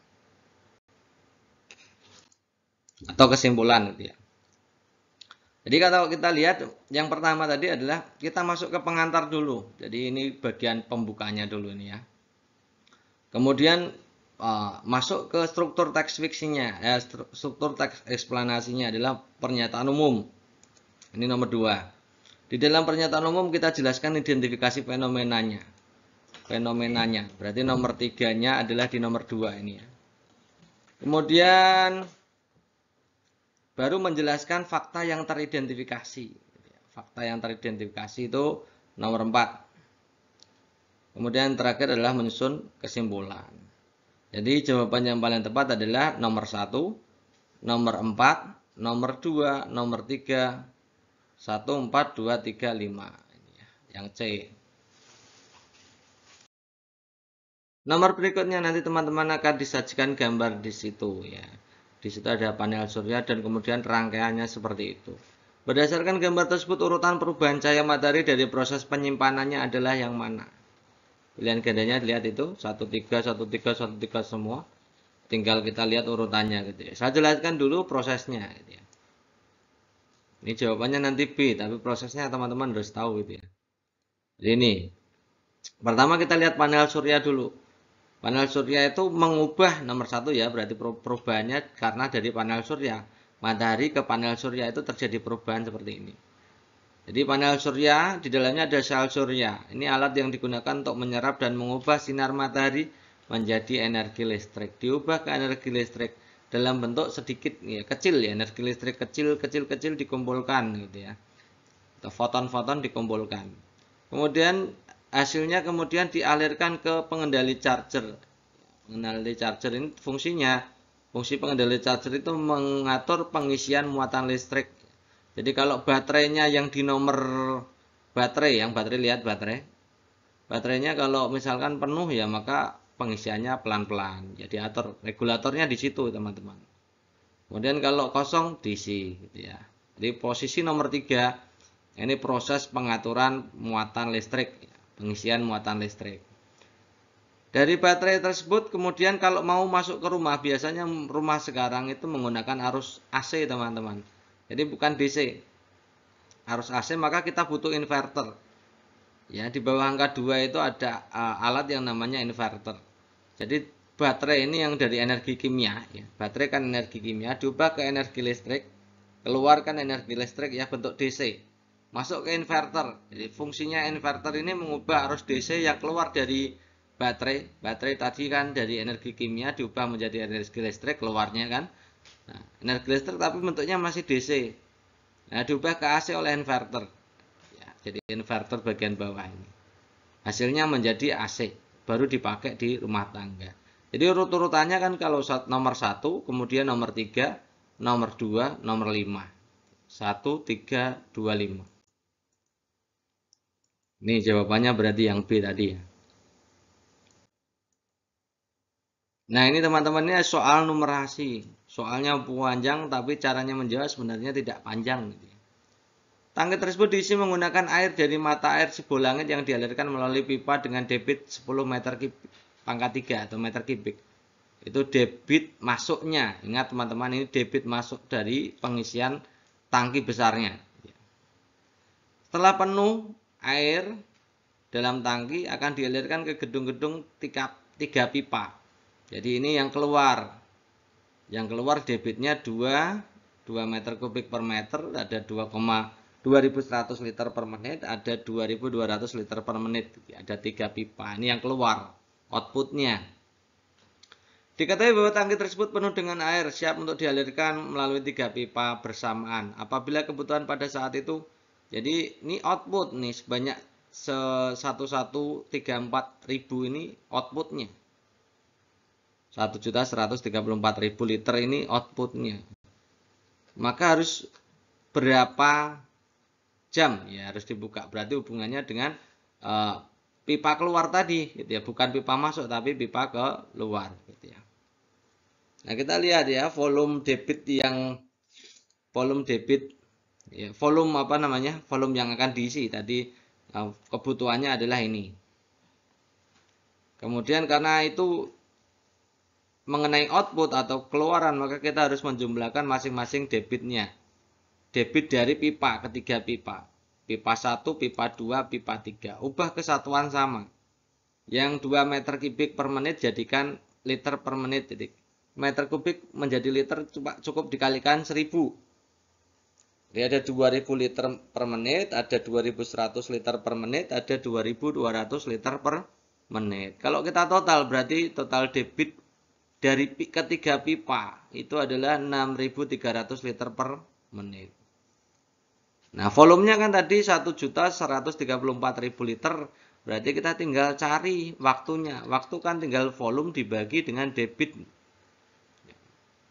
Atau kesimpulan gitu ya. Jadi kalau kita lihat yang pertama tadi adalah kita masuk ke pengantar dulu. Jadi ini bagian pembukanya dulu ini ya. Kemudian masuk ke struktur teks fiksinya. Struktur teks eksplanasinya adalah pernyataan umum. Ini nomor 2. Di dalam pernyataan umum kita jelaskan identifikasi fenomenanya. Berarti nomor 3-nya adalah di nomor 2 ini ya. Kemudian baru menjelaskan fakta yang teridentifikasi. Fakta yang teridentifikasi itu nomor 4. Kemudian terakhir adalah menyusun kesimpulan. Jadi jawaban yang paling tepat adalah nomor 1, nomor 4, nomor 2, nomor 3, 1, 4, 2, 3, 5. Yang C. Nomor berikutnya nanti teman-teman akan disajikan gambar di situ ya. Di situ ada panel surya dan kemudian rangkaiannya seperti itu. Berdasarkan gambar tersebut urutan perubahan cahaya matahari dari proses penyimpanannya adalah yang mana? Pilihan gandanya lihat itu 1, 3, 1, 3, 1, 3 semua. Tinggal kita lihat urutannya gitu ya. Saya jelaskan dulu prosesnya gitu ya. Ini jawabannya nanti B, tapi prosesnya teman-teman harus tahu gitu ya. Jadi ini. Pertama kita lihat panel surya dulu. Panel surya itu mengubah nomor 1 ya, berarti perubahannya karena dari panel surya. Matahari ke panel surya itu terjadi perubahan seperti ini. Jadi panel surya di dalamnya ada sel surya. Ini alat yang digunakan untuk menyerap dan mengubah sinar matahari menjadi energi listrik. Diubah ke energi listrik dalam bentuk sedikit ya, kecil ya, energi listrik kecil dikumpulkan gitu ya. Atau foton-foton dikumpulkan. Kemudian hasilnya kemudian dialirkan ke pengendali charger. Pengendali charger ini fungsi pengendali charger itu mengatur pengisian muatan listrik. Jadi kalau baterainya yang di nomor baterai, yang baterai lihat baterai. Baterainya kalau misalkan penuh ya maka pengisiannya pelan-pelan. Jadi atur regulatornya di situ teman-teman. Kemudian kalau kosong DC gitu ya. Jadi posisi nomor 3 ini proses pengaturan muatan listrik. Pengisian muatan listrik. Dari baterai tersebut kemudian kalau mau masuk ke rumah, biasanya rumah sekarang itu menggunakan arus AC teman-teman. Jadi bukan DC. Arus AC maka kita butuh inverter. Ya, di bawah angka 2 itu ada alat yang namanya inverter. Jadi baterai ini yang dari energi kimia ya. Baterai kan energi kimia diubah ke energi listrik, keluarkan energi listrik ya bentuk DC. Masuk ke inverter. Jadi fungsinya inverter ini mengubah arus DC yang keluar dari baterai. Baterai tadi kan dari energi kimia diubah menjadi energi listrik keluarnya kan. Nah, energi listrik tapi bentuknya masih DC. Nah, diubah ke AC oleh inverter. Ya, jadi inverter bagian bawah ini. Hasilnya menjadi AC, baru dipakai di rumah tangga. Jadi urut-urutannya kan kalau nomor 1, kemudian nomor 3, nomor 2, nomor 5. 1, 3, 2, 5. Ini jawabannya berarti yang B tadi ya. Nah ini teman-teman ini soal numerasi. Soalnya panjang tapi caranya menjawab sebenarnya tidak panjang. Tangki tersebut diisi menggunakan air dari mata air Sibolangit yang dialirkan melalui pipa dengan debit 10 meter kubik pangkat 3 atau meter kubik. Itu debit masuknya. Ingat teman-teman ini debit masuk dari pengisian tangki besarnya. Setelah penuh air dalam tangki akan dialirkan ke gedung-gedung 3 pipa. Jadi ini yang keluar. Yang keluar debitnya 2 meter kubik per meter, ada 2100 liter per menit, ada 2200 liter per menit. Ada 3 pipa. Ini yang keluar outputnya. Diketahui bahwa tangki tersebut penuh dengan air, siap untuk dialirkan melalui 3 pipa bersamaan. Apabila kebutuhan pada saat itu, jadi ini output nih sebanyak 1134.000 ini outputnya. 1.134.000 liter ini outputnya. Maka harus berapa jam ya harus dibuka. Berarti hubungannya dengan pipa keluar tadi gitu ya, bukan pipa masuk tapi pipa ke luar gitu ya. Nah, kita lihat ya volume debit ya, volume apa namanya? Volume yang akan diisi tadi kebutuhannya adalah ini. Kemudian karena itu mengenai output atau keluaran, maka kita harus menjumlahkan masing-masing debitnya. Debit dari pipa, ketiga pipa. Pipa 1, pipa 2, pipa 3. Ubah kesatuan sama. Yang 2 meter kubik per menit jadikan liter per menit. Jadi, meter kubik menjadi liter cukup dikalikan 1000. Jadi ada 2000 liter per menit, ada 2100 liter per menit, ada 2200 liter per menit. Kalau kita total berarti total debit dari ketiga pipa itu adalah 6.300 liter per menit. Nah, volumenya kan tadi 1.134.000 liter. Berarti kita tinggal cari waktunya. Waktu kan tinggal volume dibagi dengan debit.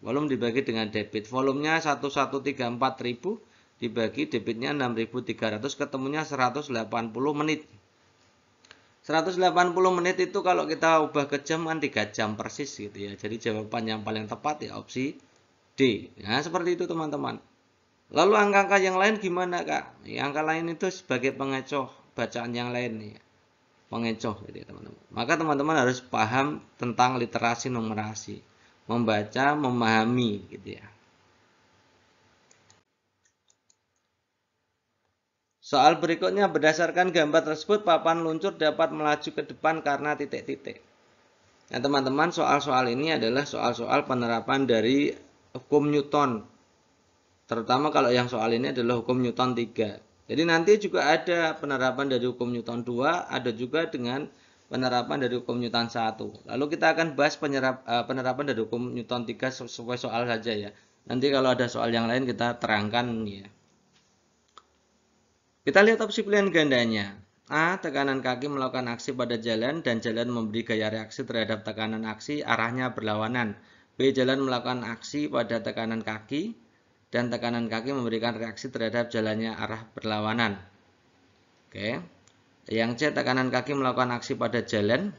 Volume dibagi dengan debit. Volumenya 1.134.000 dibagi debitnya 6.300, ketemunya 180 menit. 180 menit itu kalau kita ubah ke jam kan 3 jam persis gitu ya. Jadi jawaban yang paling tepat ya opsi D. Nah, seperti itu teman-teman. Lalu angka-angka yang lain gimana, Kak? Ya, angka lain itu sebagai pengecoh bacaan yang lain ya. Pengecoh gitu ya, teman-teman. Maka teman-teman harus paham tentang literasi numerasi. Membaca, memahami gitu ya. Soal berikutnya, berdasarkan gambar tersebut, papan luncur dapat melaju ke depan karena titik-titik. Nah, teman-teman, soal-soal ini adalah soal-soal penerapan dari hukum Newton. Terutama kalau yang soal ini adalah hukum Newton 3. Jadi nanti juga ada penerapan dari hukum Newton 2, ada juga dengan penerapan dari hukum Newton 1. Lalu kita akan bahas penerapan dari hukum Newton 3 sesuai soal saja ya. Nanti kalau ada soal yang lain kita terangkan ya. Kita lihat opsi pilihan gandanya. A. Tekanan kaki melakukan aksi pada jalan dan jalan memberi gaya reaksi terhadap tekanan aksi, arahnya berlawanan. B. Jalan melakukan aksi pada tekanan kaki dan tekanan kaki memberikan reaksi terhadap jalannya arah berlawanan. Oke. Yang C. Tekanan kaki melakukan aksi pada jalan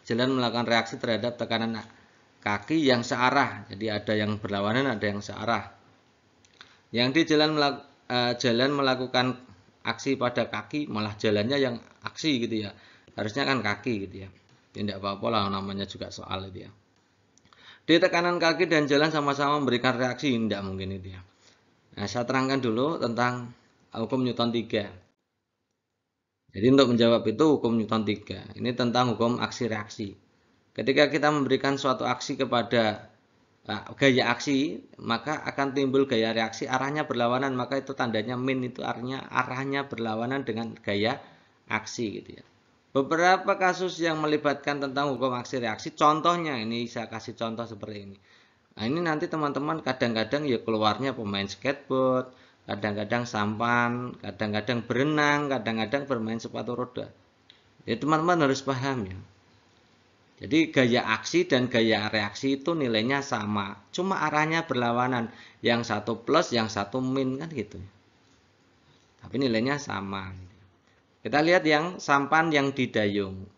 melakukan reaksi terhadap tekanan kaki yang searah. Jadi ada yang berlawanan, ada yang searah. Yang D. Jalan melakukan aksi pada kaki, malah jalannya yang aksi gitu ya. Harusnya kan kaki gitu ya. Tidak apa-apa lah, namanya juga soal itu ya. Di tekanan kaki dan jalan sama-sama memberikan reaksi, tidak mungkin itu ya. Nah, saya terangkan dulu tentang hukum Newton 3. Jadi untuk menjawab itu hukum Newton 3. Ini tentang hukum aksi reaksi. Ketika kita memberikan suatu aksi kepada gaya aksi, maka akan timbul gaya reaksi arahnya berlawanan, maka itu tandanya min, itu artinya arahnya berlawanan dengan gaya aksi gitu ya. Beberapa kasus yang melibatkan tentang hukum aksi reaksi, contohnya ini saya kasih contoh seperti ini. Nah, ini nanti teman-teman kadang-kadang ya keluarnya pemain skateboard, kadang-kadang sampan, kadang-kadang berenang, kadang-kadang bermain sepatu roda. Ya teman-teman harus paham ya. Jadi gaya aksi dan gaya reaksi itu nilainya sama, cuma arahnya berlawanan. Yang satu plus, yang satu min kan gitu. Tapi nilainya sama. Kita lihat yang sampan yang didayung.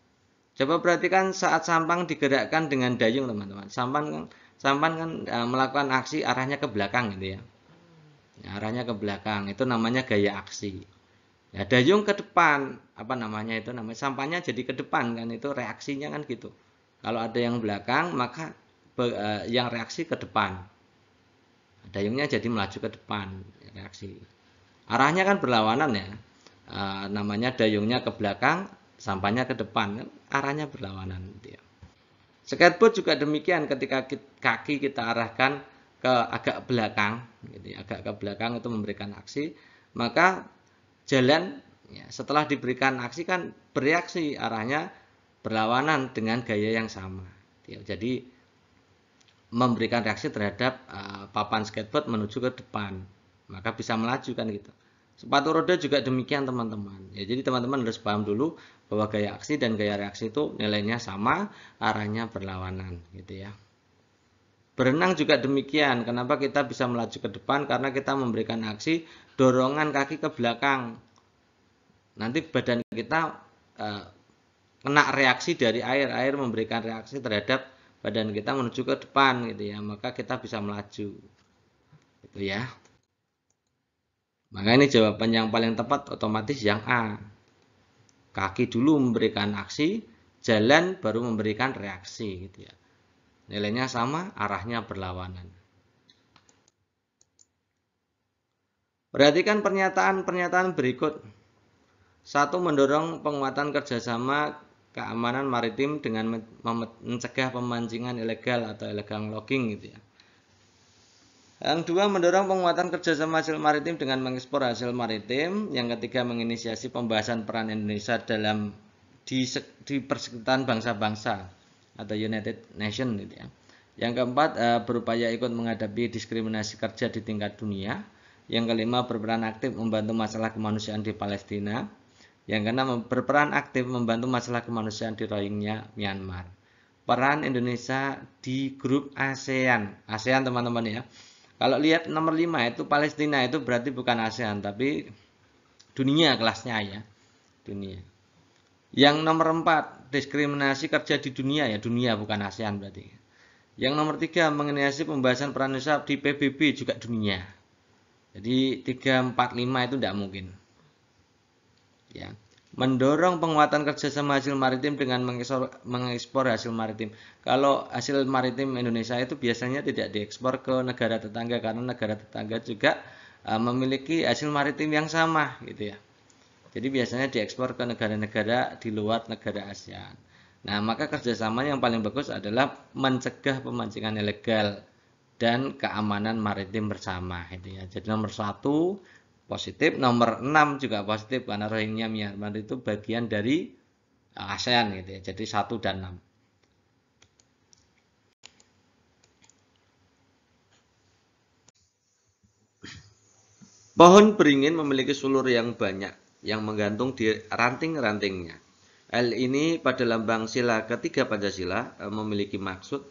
Coba perhatikan saat sampan digerakkan dengan dayung, teman-teman. Sampan kan melakukan aksi arahnya ke belakang gitu ya. Arahnya ke belakang, itu namanya gaya aksi. Ya, dayung ke depan, apa namanya itu? Namanya sampannya jadi ke depan kan, itu reaksinya kan gitu. Kalau ada yang belakang, maka yang reaksi ke depan. Dayungnya jadi melaju ke depan, reaksi. Arahnya kan berlawanan ya. Namanya dayungnya ke belakang, sampannya ke depan, kan arahnya berlawanan. Gitu ya. Skateboard juga demikian, ketika kaki kita arahkan ke agak belakang, gitu ya, agak ke belakang itu memberikan aksi, maka jalan ya, setelah diberikan aksi kan bereaksi, arahnya berlawanan dengan gaya yang sama. Jadi memberikan reaksi terhadap papan skateboard menuju ke depan, maka bisa melaju kan gitu. Sepatu roda juga demikian teman-teman. Ya, jadi teman-teman harus paham dulu bahwa gaya aksi dan gaya reaksi itu nilainya sama, arahnya berlawanan gitu ya. Berenang juga demikian. Kenapa kita bisa melaju ke depan? Karena kita memberikan aksi dorongan kaki ke belakang. Nanti badan kita kena reaksi dari air. Air memberikan reaksi terhadap badan kita menuju ke depan gitu ya. Maka kita bisa melaju. Gitu ya. Maka ini jawaban yang paling tepat otomatis yang A. Kaki dulu memberikan aksi, jalan baru memberikan reaksi gitu ya. Nilainya sama, arahnya berlawanan. Perhatikan pernyataan-pernyataan berikut. 1. Mendorong penguatan kerjasama keamanan maritim dengan mencegah pemancingan ilegal atau illegal logging gitu ya. Yang 2, mendorong penguatan kerjasama hasil maritim dengan mengekspor hasil maritim. Yang ketiga, menginisiasi pembahasan peran Indonesia dalam di persekutuan bangsa-bangsa atau United Nations gitu ya. Yang keempat, berupaya ikut menghadapi diskriminasi kerja di tingkat dunia. Yang kelima, berperan aktif membantu masalah kemanusiaan di Palestina. Yang keenam, berperan aktif membantu masalah kemanusiaan di Rohingya, Myanmar. Peran Indonesia di grup ASEAN. ASEAN teman-teman ya. Kalau lihat nomor 5 itu Palestina, itu berarti bukan ASEAN tapi dunia kelasnya ya. Dunia. Yang nomor 4, diskriminasi kerja di dunia ya, dunia bukan ASEAN berarti. Yang nomor 3, menginisiasi pembahasan peran Indonesia di PBB juga dunia. Jadi 3, 4, 5 itu tidak mungkin. Ya. Mendorong penguatan kerjasama hasil maritim dengan mengekspor hasil maritim. Kalau hasil maritim Indonesia itu biasanya tidak diekspor ke negara tetangga karena negara tetangga juga memiliki hasil maritim yang sama gitu ya. Jadi biasanya diekspor ke negara-negara di luar negara ASEAN. Nah, maka kerjasama yang paling bagus adalah mencegah pemancingan ilegal dan keamanan maritim bersama gitu ya. Jadi nomor 1 positif, nomor 6 juga positif karena Rohingya Myanmar itu bagian dari ASEAN gitu ya. Jadi 1 dan 6. Pohon beringin memiliki sulur yang banyak yang menggantung di ranting-rantingnya. L ini pada lambang sila ketiga Pancasila memiliki maksud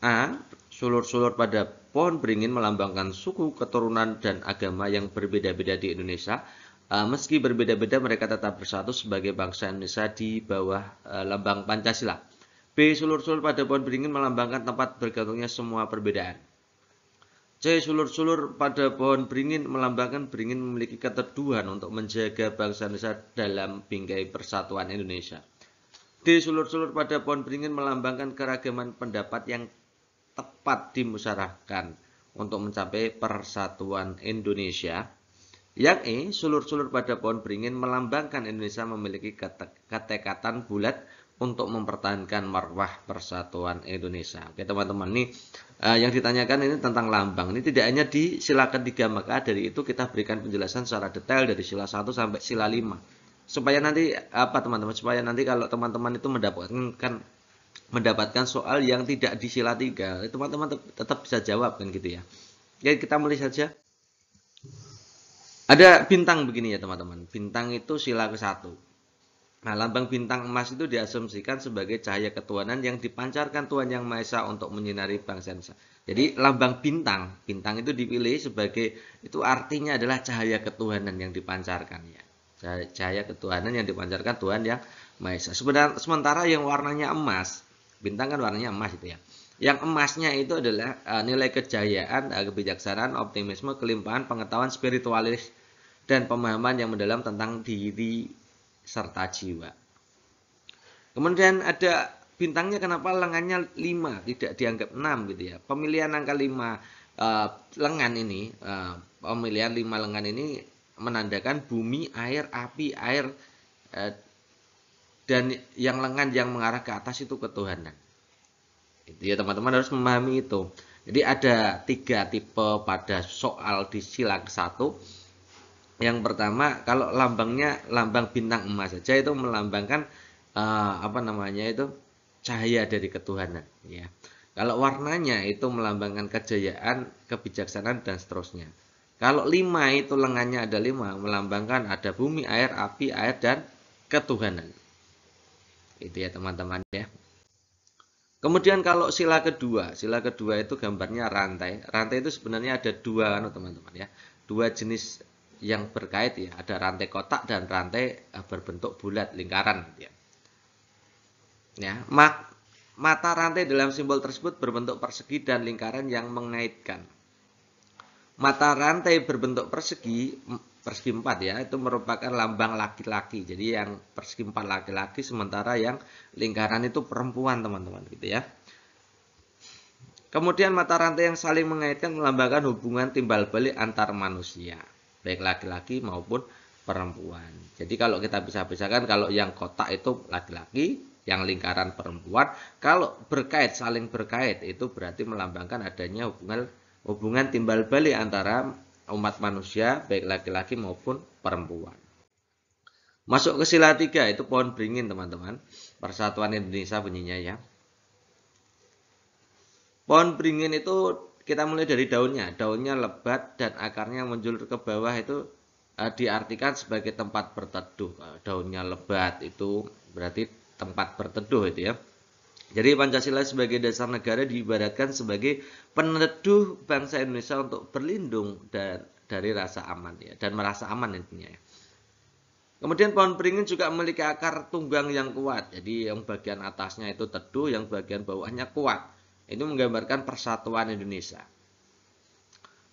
A. Sulur-sulur pada pohon beringin melambangkan suku, keturunan, dan agama yang berbeda-beda di Indonesia. Meski berbeda-beda, mereka tetap bersatu sebagai bangsa Indonesia di bawah lambang Pancasila. B. Sulur-sulur pada pohon beringin melambangkan tempat bergantungnya semua perbedaan. C. Sulur-sulur pada pohon beringin melambangkan beringin memiliki keteduhan untuk menjaga bangsa Indonesia dalam bingkai persatuan Indonesia. D. Sulur-sulur pada pohon beringin melambangkan keragaman pendapat yang tepat dimusyawarahkan untuk mencapai persatuan Indonesia. Yang E, sulur-sulur pada pohon beringin melambangkan Indonesia memiliki ketekatan bulat untuk mempertahankan marwah persatuan Indonesia. Oke teman-teman, ini yang ditanyakan ini tentang lambang. Ini tidak hanya di sila ketiga, maka dari itu kita berikan penjelasan secara detail dari sila 1 sampai sila 5. Supaya nanti teman-teman, supaya nanti kalau teman-teman itu mendapatkan soal yang tidak di sila 3, teman-teman tetap bisa jawab kan gitu ya. Jadi kita mulai saja. Ada bintang begini ya teman-teman. Bintang itu sila ke-1. Nah, lambang bintang emas itu diasumsikan sebagai cahaya ketuhanan yang dipancarkan Tuhan Yang Maha Esa untuk menyinari bangsa Indonesia. Jadi lambang bintang, bintang itu dipilih sebagai, itu artinya adalah cahaya ketuhanan yang dipancarkan ya. Cahaya ketuhanan yang dipancarkan Tuhan Yang Maha Esa. Sementara yang warnanya emas, bintang kan warnanya emas itu ya. Yang emasnya itu adalah nilai kejayaan, kebijaksanaan, optimisme, kelimpahan, pengetahuan spiritualis, dan pemahaman yang mendalam tentang diri serta jiwa. Kemudian ada bintangnya, kenapa lengannya 5, tidak dianggap 6 gitu ya. Pemilihan angka 5 lengan ini, pemilihan 5 lengan ini menandakan bumi, air, api, air, dan yang lengan yang mengarah ke atas itu ketuhanan. Itu ya teman-teman harus memahami itu. Jadi ada 3 tipe pada soal di sila ke-1. Yang pertama, kalau lambangnya lambang bintang emas saja itu melambangkan cahaya dari ketuhanan ya. Kalau warnanya itu melambangkan kejayaan, kebijaksanaan, dan seterusnya. Kalau 5 itu lengannya ada 5 melambangkan ada bumi, air, api, air, dan ketuhanan. Itu ya teman-teman ya. Kemudian kalau sila kedua itu gambarnya rantai. Rantai itu sebenarnya ada 2 teman-teman ya. 2 jenis yang berkait ya, ada rantai kotak dan rantai berbentuk bulat lingkaran ya. Mata rantai dalam simbol tersebut berbentuk persegi dan lingkaran yang mengaitkan. Mata rantai berbentuk persegi 4 ya, itu merupakan lambang laki-laki. Jadi yang persegi 4 laki-laki, sementara yang lingkaran itu perempuan teman-teman gitu ya. Kemudian mata rantai yang saling mengaitkan melambangkan hubungan timbal balik antar manusia, baik laki-laki maupun perempuan. Jadi kalau kita bisa pisahkan, kalau yang kotak itu laki-laki, yang lingkaran perempuan. Kalau berkait, saling berkait, itu berarti melambangkan adanya hubungan timbal balik antara umat manusia, baik laki-laki maupun perempuan. Masuk ke sila 3, itu pohon beringin teman-teman. Persatuan Indonesia bunyinya ya. Pohon beringin itu kita mulai dari daunnya. Daunnya lebat dan akarnya menjulur ke bawah, itu diartikan sebagai tempat berteduh. Daunnya lebat itu berarti tempat berteduh itu ya. Jadi Pancasila sebagai dasar negara diibaratkan sebagai peneduh bangsa Indonesia untuk berlindung dari rasa aman ya, dan merasa aman intinya ya. Kemudian pohon beringin juga memiliki akar tunggang yang kuat. Jadi yang bagian atasnya itu teduh, yang bagian bawahnya kuat. Itu menggambarkan persatuan Indonesia.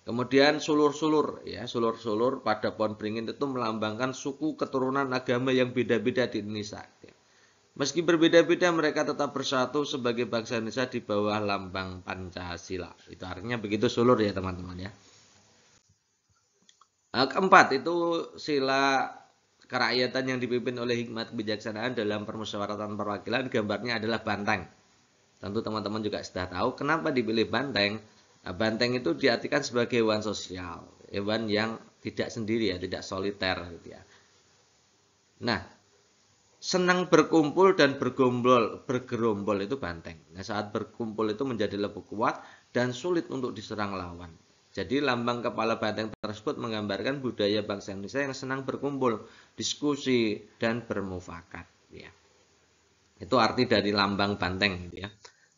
Kemudian sulur-sulur ya, sulur-sulur pada pohon beringin itu melambangkan suku, keturunan, agama yang beda-beda di Indonesia. Meski berbeda-beda, mereka tetap bersatu sebagai bangsa Indonesia di bawah lambang Pancasila. Itu artinya begitu sulur ya teman-teman ya. Keempat itu sila kerakyatan yang dipimpin oleh hikmat kebijaksanaan dalam permusyawaratan perwakilan. Gambarnya adalah banteng. Tentu teman-teman juga sudah tahu kenapa dipilih banteng. Banteng itu diartikan sebagai hewan sosial, hewan yang tidak sendiri ya, tidak soliter gitu ya. Nah, senang berkumpul dan bergerombol itu banteng. Nah, saat berkumpul itu menjadi lebih kuat dan sulit untuk diserang lawan. Jadi lambang kepala banteng tersebut menggambarkan budaya bangsa Indonesia yang senang berkumpul, diskusi, dan bermufakat. Ya. Itu arti dari lambang banteng. Ya.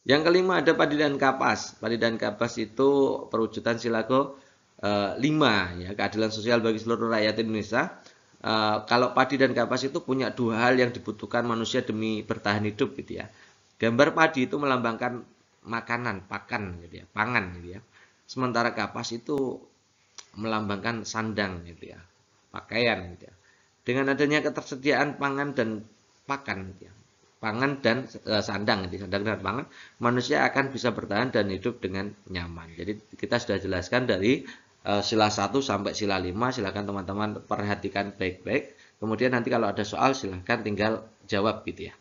Yang kelima ada padi dan kapas. Padi dan kapas itu perwujudan sila ke-5, ya, keadilan sosial bagi seluruh rakyat Indonesia. Kalau padi dan kapas itu punya 2 hal yang dibutuhkan manusia demi bertahan hidup gitu ya. Gambar padi itu melambangkan makanan, pakan gitu ya, pangan gitu ya. Sementara kapas itu melambangkan sandang gitu ya, pakaian gitu ya. Dengan adanya ketersediaan pangan dan pakan gitu ya, pangan dan sandang gitu, sandang dan pangan, manusia akan bisa bertahan dan hidup dengan nyaman. Jadi kita sudah jelaskan dari sila 1 sampai sila 5, silahkan teman-teman perhatikan baik-baik. Kemudian nanti kalau ada soal silahkan tinggal jawab gitu ya.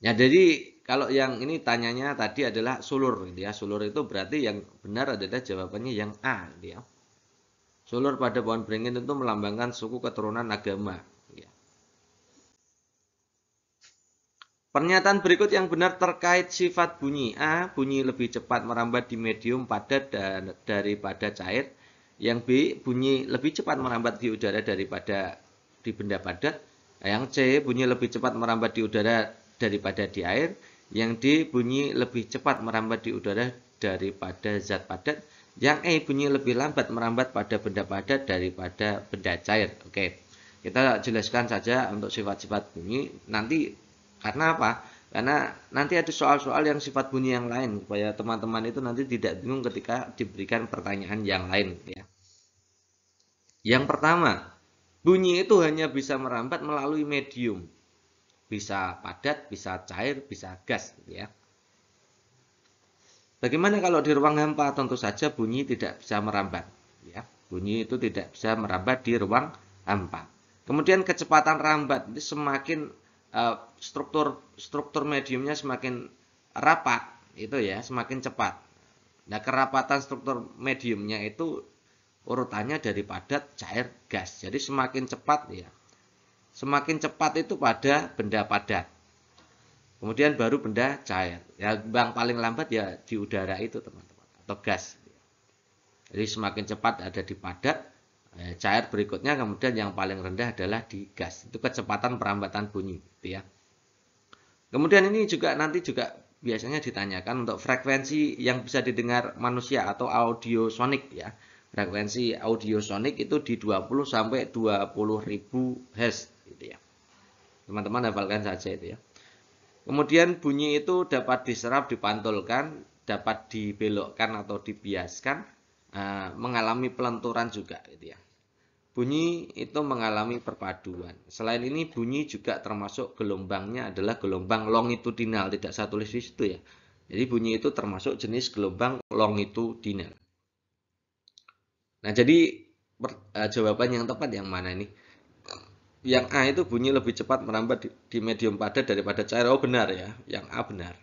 Ya, jadi kalau yang ini tanyanya tadi adalah sulur gitu ya. Sulur itu berarti yang benar adalah jawabannya yang A gitu ya. Sulur pada pohon beringin itu melambangkan suku, keturunan, agama. Ya. Pernyataan berikut yang benar terkait sifat bunyi. A, bunyi lebih cepat merambat di medium padat daripada cair. Yang B, bunyi lebih cepat merambat di udara daripada di benda padat. Yang C, bunyi lebih cepat merambat di udara daripada di air. Yang D, bunyi lebih cepat merambat di udara daripada zat padat. Yang E, bunyi lebih lambat merambat pada benda padat daripada benda cair. Oke, kita jelaskan saja untuk sifat-sifat bunyi. Nanti karena apa? Karena nanti ada soal-soal yang sifat bunyi yang lain, supaya teman-teman itu nanti tidak bingung ketika diberikan pertanyaan yang lain. Ya. Yang pertama, bunyi itu hanya bisa merambat melalui medium. Bisa padat, bisa cair, bisa gas. Ya. Bagaimana kalau di ruang hampa? Tentu saja bunyi tidak bisa merambat. Ya. Bunyi itu tidak bisa merambat di ruang hampa. Kemudian kecepatan rambat itu semakin struktur mediumnya semakin rapat, itu ya, semakin cepat. Nah, kerapatan struktur mediumnya itu urutannya dari padat, cair, gas. Jadi semakin cepat ya. Semakin cepat itu pada benda padat. Kemudian baru benda cair. Ya, yang paling lambat ya di udara itu, teman-teman, atau gas. Jadi semakin cepat ada di padat, cair berikutnya, kemudian yang paling rendah adalah di gas. Itu kecepatan perambatan bunyi, gitu ya. Kemudian ini juga nanti juga biasanya ditanyakan untuk frekuensi yang bisa didengar manusia atau audiosonik ya. Frekuensi audiosonik itu di 20 sampai 20 ribu Hz gitu ya. Teman-teman hafalkan saja itu ya. Kemudian bunyi itu dapat diserap, dipantulkan, dapat dibelokkan atau dibiaskan, mengalami pelenturan juga gitu ya. Bunyi itu mengalami perpaduan. Selain ini bunyi juga termasuk gelombangnya adalah gelombang longitudinal, tidak saya tulis di situ ya. Jadi bunyi itu termasuk jenis gelombang longitudinal. Nah, jadi jawaban yang tepat yang mana ini? Yang A itu bunyi lebih cepat merambat di medium padat daripada cair. Oh benar ya, yang A benar.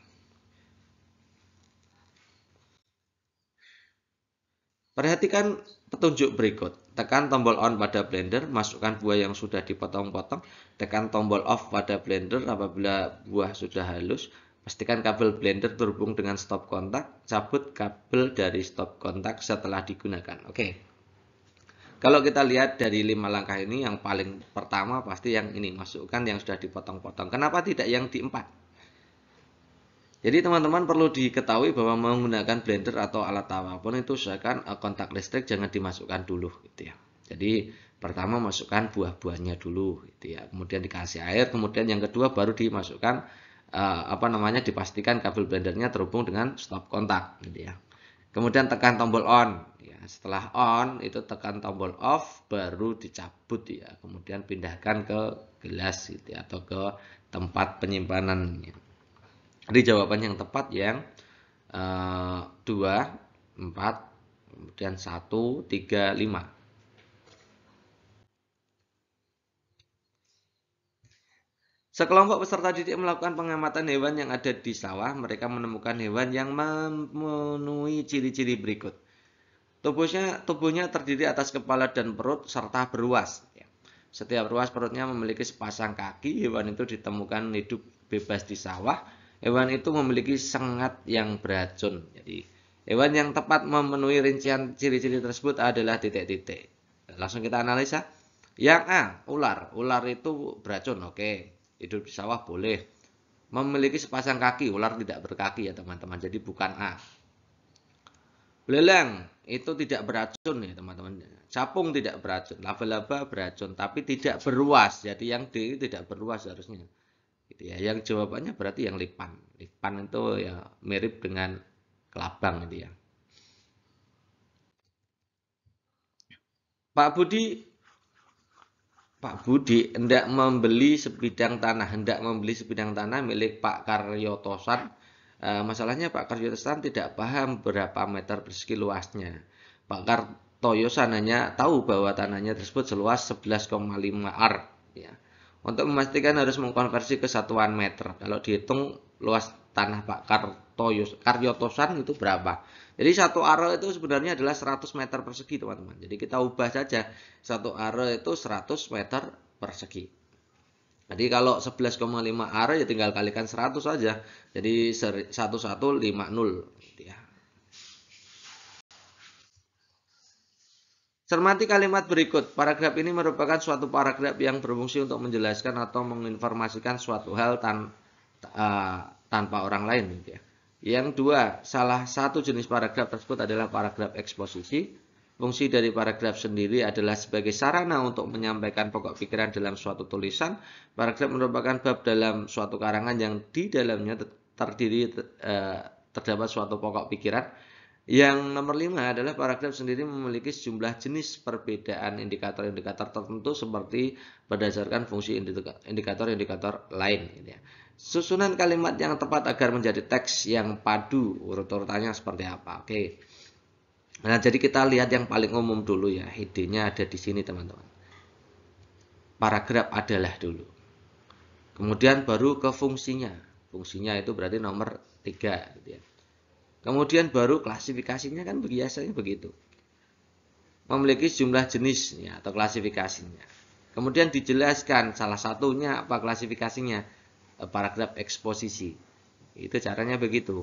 Perhatikan petunjuk berikut. Tekan tombol on pada blender, masukkan buah yang sudah dipotong-potong. Tekan tombol off pada blender apabila buah sudah halus. Pastikan kabel blender terhubung dengan stop kontak. Cabut kabel dari stop kontak setelah digunakan. Oke. Kalau kita lihat dari 5 langkah ini, yang paling pertama pasti yang ini. Masukkan yang sudah dipotong-potong. Kenapa tidak yang di 4? Jadi teman-teman perlu diketahui bahwa menggunakan blender atau alat apapun itu usahakan kontak listrik jangan dimasukkan dulu gitu ya. Jadi pertama masukkan buah-buahnya dulu gitu ya. Kemudian dikasih air, kemudian yang kedua baru dimasukkan dipastikan kabel blendernya terhubung dengan stop kontak gitu ya. Kemudian tekan tombol on ya. Setelah on itu tekan tombol off baru dicabut ya. Kemudian pindahkan ke gelas gitu ya, atau ke tempat penyimpanan ya. Jadi jawaban yang tepat yang 2, 4, kemudian 1, 3, 5. Sekelompok peserta didik melakukan pengamatan hewan yang ada di sawah. Mereka menemukan hewan yang memenuhi ciri-ciri berikut. Tubuhnya terdiri atas kepala dan perut serta beruas. Setiap ruas perutnya memiliki sepasang kaki. Hewan itu ditemukan hidup bebas di sawah. Hewan itu memiliki sengat yang beracun. Jadi, hewan yang tepat memenuhi rincian ciri-ciri tersebut adalah titik-titik. Langsung kita analisa. Yang A, ular. Ular itu beracun, oke. Hidup di sawah boleh. Memiliki sepasang kaki. Ular tidak berkaki ya teman-teman. Jadi bukan A. Belalang itu tidak beracun ya teman-teman. Capung tidak beracun. Laba-laba beracun tapi tidak beruas. Jadi yang D tidak beruas harusnya. Gitu ya. Yang jawabannya berarti yang lipan. Lipan itu ya mirip dengan kelabang gitu ya. Pak Budi hendak membeli sebidang tanah milik Pak Karyotosan. Masalahnya Pak Karyotosan tidak paham berapa meter persegi luasnya. Pak Kartoyosan hanya tahu bahwa tanahnya tersebut seluas 11,5 ar. Ya. Untuk memastikan harus mengkonversi ke satuan meter. Kalau dihitung luas tanah Pak Karyotosan itu berapa? Jadi satu are itu sebenarnya adalah 100 meter persegi teman-teman. Jadi kita ubah saja. Satu are itu 100 meter persegi. Jadi kalau 11,5 are ya tinggal kalikan 100 saja. Jadi 1150 gitu ya. Cermati kalimat berikut. Paragraf ini merupakan suatu paragraf yang berfungsi untuk menjelaskan atau menginformasikan suatu hal tanpa orang lain. Gitu ya. Yang dua, salah satu jenis paragraf tersebut adalah paragraf eksposisi. Fungsi dari paragraf sendiri adalah sebagai sarana untuk menyampaikan pokok pikiran dalam suatu tulisan. Paragraf merupakan bab dalam suatu karangan yang di dalamnya terdapat suatu pokok pikiran. Yang nomor 5 adalah paragraf sendiri memiliki sejumlah jenis perbedaan indikator-indikator tertentu seperti berdasarkan fungsi indikator-indikator lain. Gitu ya. Susunan kalimat yang tepat agar menjadi teks yang padu, urut-urutannya seperti apa. Oke. Nah, jadi kita lihat yang paling umum dulu ya. Idenya ada di sini teman-teman. Paragraf adalah dulu. Kemudian baru ke fungsinya. Fungsinya itu berarti nomor 3. Gitu ya. Kemudian baru klasifikasinya kan biasanya begitu. Memiliki sejumlah jenis ya, atau klasifikasinya. Kemudian dijelaskan salah satunya apa klasifikasinya. Paragraf eksposisi. Itu caranya begitu.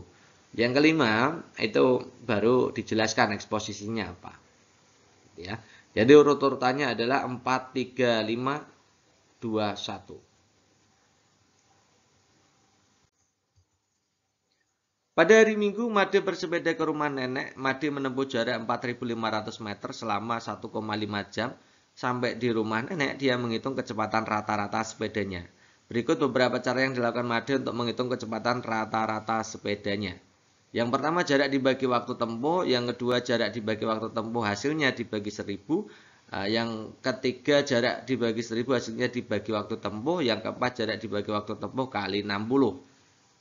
Yang kelima itu baru dijelaskan eksposisinya apa. Ya. Jadi urut-urutannya adalah 4, 3, 5, 2, 1. Pada hari Minggu, Made bersepeda ke rumah nenek. Made menempuh jarak 4.500 meter selama 1,5 jam. Sampai di rumah nenek, dia menghitung kecepatan rata-rata sepedanya. Berikut beberapa cara yang dilakukan Made untuk menghitung kecepatan rata-rata sepedanya. Yang pertama, jarak dibagi waktu tempuh. Yang kedua, jarak dibagi waktu tempuh hasilnya dibagi 1000. Yang ketiga, jarak dibagi 1000 hasilnya dibagi waktu tempuh. Yang keempat, jarak dibagi waktu tempuh kali 60.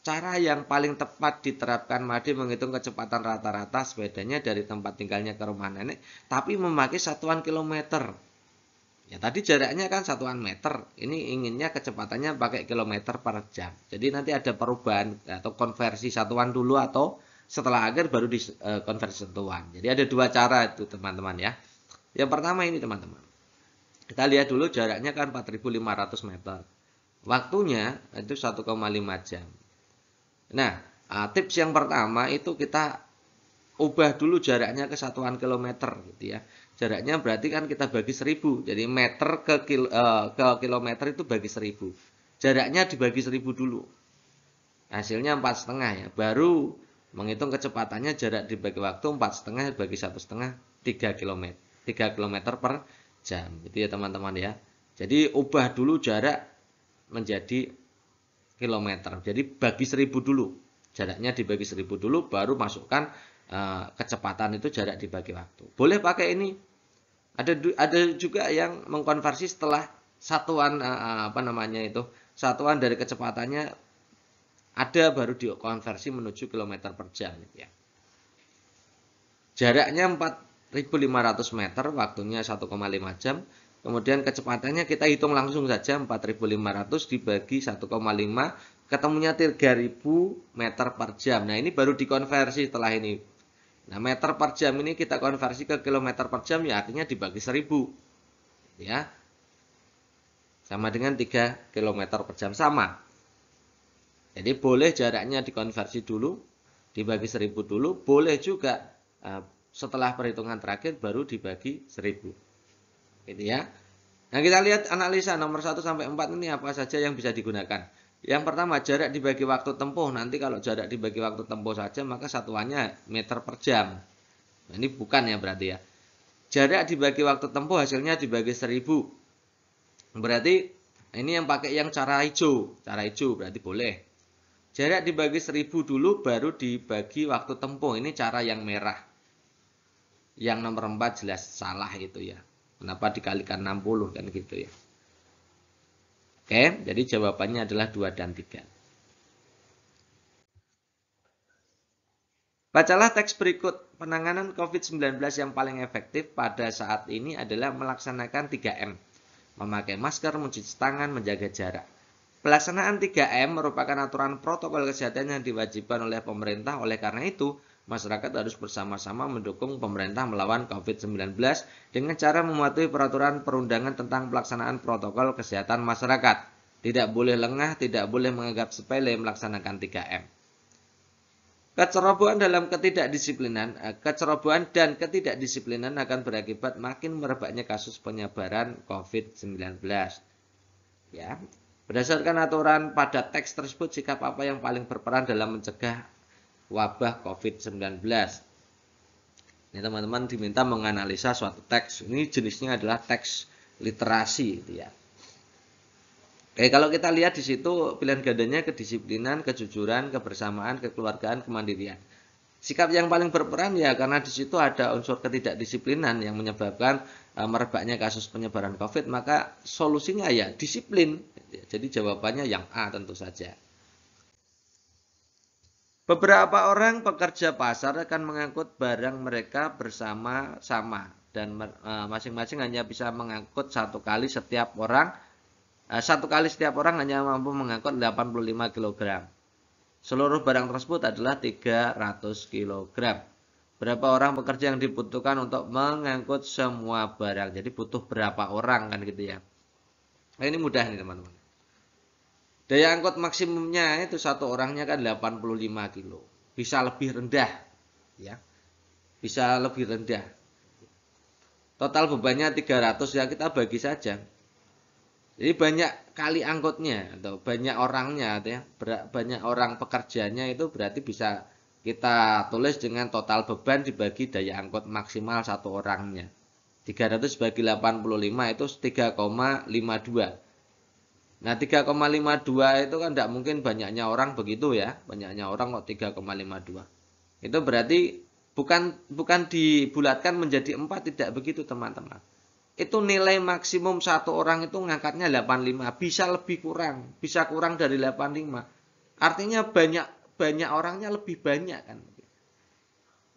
Cara yang paling tepat diterapkan Made menghitung kecepatan rata-rata sepedanya dari tempat tinggalnya ke rumah nenek, tapi memakai satuan kilometer. Ya tadi jaraknya kan satuan meter, ini inginnya kecepatannya pakai kilometer per jam. Jadi nanti ada perubahan atau konversi satuan dulu atau setelah akhir baru dikonversi satuan. Jadi ada dua cara itu teman-teman ya. Yang pertama ini teman-teman. Kita lihat dulu jaraknya kan 4.500 meter. Waktunya itu 1,5 jam. Nah, tips yang pertama itu kita ubah dulu jaraknya ke satuan kilometer gitu ya. Jaraknya berarti kan kita bagi 1000. Jadi meter ke kilometer itu bagi 1000. Jaraknya dibagi 1000 dulu. Hasilnya 4,5 ya. Baru menghitung kecepatannya jarak dibagi waktu 4,5 bagi 1,5 3 km. 3 km per jam. Gitu ya teman-teman ya. Jadi ubah dulu jarak menjadi kilometer. Jadi bagi 1000 dulu. Jaraknya dibagi 1000 dulu baru masukkan kecepatan itu jarak dibagi waktu. Boleh pakai ini. Ada juga yang mengkonversi setelah satuan satuan dari kecepatannya ada baru dikonversi menuju kilometer per jam gitu ya. Jaraknya 4.500 meter, waktunya 1,5 jam. Kemudian kecepatannya kita hitung langsung saja 4.500 dibagi 1,5 ketemunya 3.000 meter per jam. Nah ini baru dikonversi setelah ini. Nah meter per jam ini kita konversi ke kilometer per jam ya artinya dibagi 1000. Ya. Sama dengan 3 km per jam sama. Jadi boleh jaraknya dikonversi dulu, dibagi 1000 dulu, boleh juga setelah perhitungan terakhir baru dibagi 1000. Gitu ya. Nah, kita lihat analisa nomor 1 sampai 4 ini apa saja yang bisa digunakan. Yang pertama, jarak dibagi waktu tempuh. Nanti kalau jarak dibagi waktu tempuh saja, maka satuannya meter per jam. Nah, ini bukan ya berarti ya. Jarak dibagi waktu tempuh hasilnya dibagi 1000. Berarti ini yang pakai yang cara hijau. Cara hijau berarti boleh. Jarak dibagi 1000 dulu baru dibagi waktu tempuh. Ini cara yang merah. Yang nomor 4 jelas salah itu ya. Kenapa dikalikan 60 kan gitu ya. Oke, jadi jawabannya adalah 2 dan 3. Bacalah teks berikut. Penanganan COVID-19 yang paling efektif pada saat ini adalah melaksanakan 3M. Memakai masker, mencuci tangan, menjaga jarak. Pelaksanaan 3M merupakan aturan protokol kesehatan yang diwajibkan oleh pemerintah. Oleh karena itu, masyarakat harus bersama-sama mendukung pemerintah melawan COVID-19 dengan cara mematuhi peraturan perundangan tentang pelaksanaan protokol kesehatan masyarakat. Tidak boleh lengah, tidak boleh menganggap sepele melaksanakan 3M. Kecerobohan dalam kecerobohan dan ketidakdisiplinan akan berakibat makin merebaknya kasus penyebaran COVID-19. Ya. Berdasarkan aturan pada teks tersebut, sikap apa yang paling berperan dalam mencegah wabah COVID-19? Ini teman-teman diminta menganalisa suatu teks. Ini jenisnya adalah teks literasi, gitu ya. Oke, kalau kita lihat di situ pilihan gandanya kedisiplinan, kejujuran, kebersamaan, kekeluargaan, kemandirian. Sikap yang paling berperan ya karena di situ ada unsur ketidakdisiplinan yang menyebabkan merebaknya kasus penyebaran COVID, maka solusinya ya disiplin. Jadi jawabannya yang A tentu saja. Beberapa orang pekerja pasar akan mengangkut barang mereka bersama-sama dan masing-masing hanya bisa mengangkut satu kali setiap orang. Satu kali setiap orang hanya mampu mengangkut 85 kg. Seluruh barang tersebut adalah 300 kg. Berapa orang pekerja yang dibutuhkan untuk mengangkut semua barang? Jadi butuh berapa orang kan gitu ya. Nah, ini mudah nih teman-teman. Daya angkut maksimumnya itu satu orangnya kan 85 kg. Bisa lebih rendah ya. Bisa lebih rendah. Total bebannya 300 ya, kita bagi saja. Jadi banyak kali angkutnya atau banyak orangnya, ya. Banyak orang pekerjanya itu berarti bisa kita tulis dengan total beban dibagi daya angkut maksimal satu orangnya. 300 bagi 85 itu 3,52. Nah 3,52 itu kan tidak mungkin banyaknya orang begitu ya. Banyaknya orang kok 3,52. Itu berarti bukan dibulatkan menjadi 4, tidak begitu teman-teman. Itu nilai maksimum satu orang itu ngangkatnya 85, bisa lebih kurang, bisa kurang dari 85. Artinya banyak orangnya lebih banyak kan.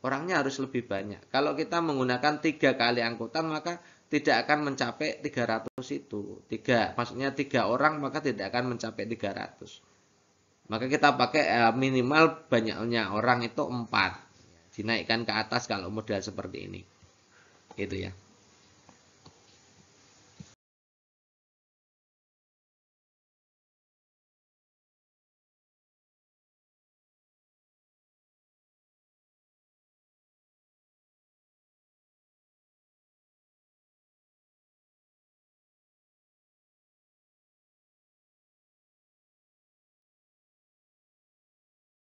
Orangnya harus lebih banyak. Kalau kita menggunakan 3 kali angkutan maka tidak akan mencapai 300 itu. Maksudnya 3 orang maka tidak akan mencapai 300. Maka kita pakai minimal banyaknya orang itu 4. Dinaikkan ke atas kalau model seperti ini. Gitu ya.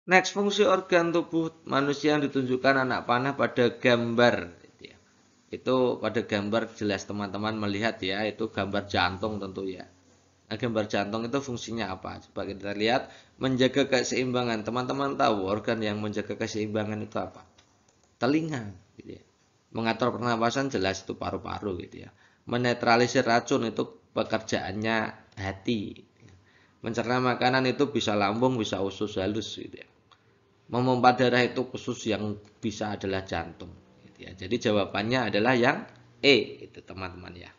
Next, fungsi organ tubuh manusia yang ditunjukkan anak panah pada gambar. Itu pada gambar jelas teman-teman melihat ya, itu gambar jantung tentu ya. Nah, gambar jantung itu fungsinya apa? Coba kita lihat, menjaga keseimbangan. Teman-teman tahu organ yang menjaga keseimbangan itu apa? Telinga. Gitu ya. Mengatur pernapasan jelas itu paru-paru gitu ya. Menetralisir racun itu pekerjaannya hati. Mencerna makanan itu bisa lambung, bisa usus halus gitu ya. Memompa darah itu khusus yang bisa adalah jantung gitu ya. Jadi jawabannya adalah yang E itu teman-teman ya.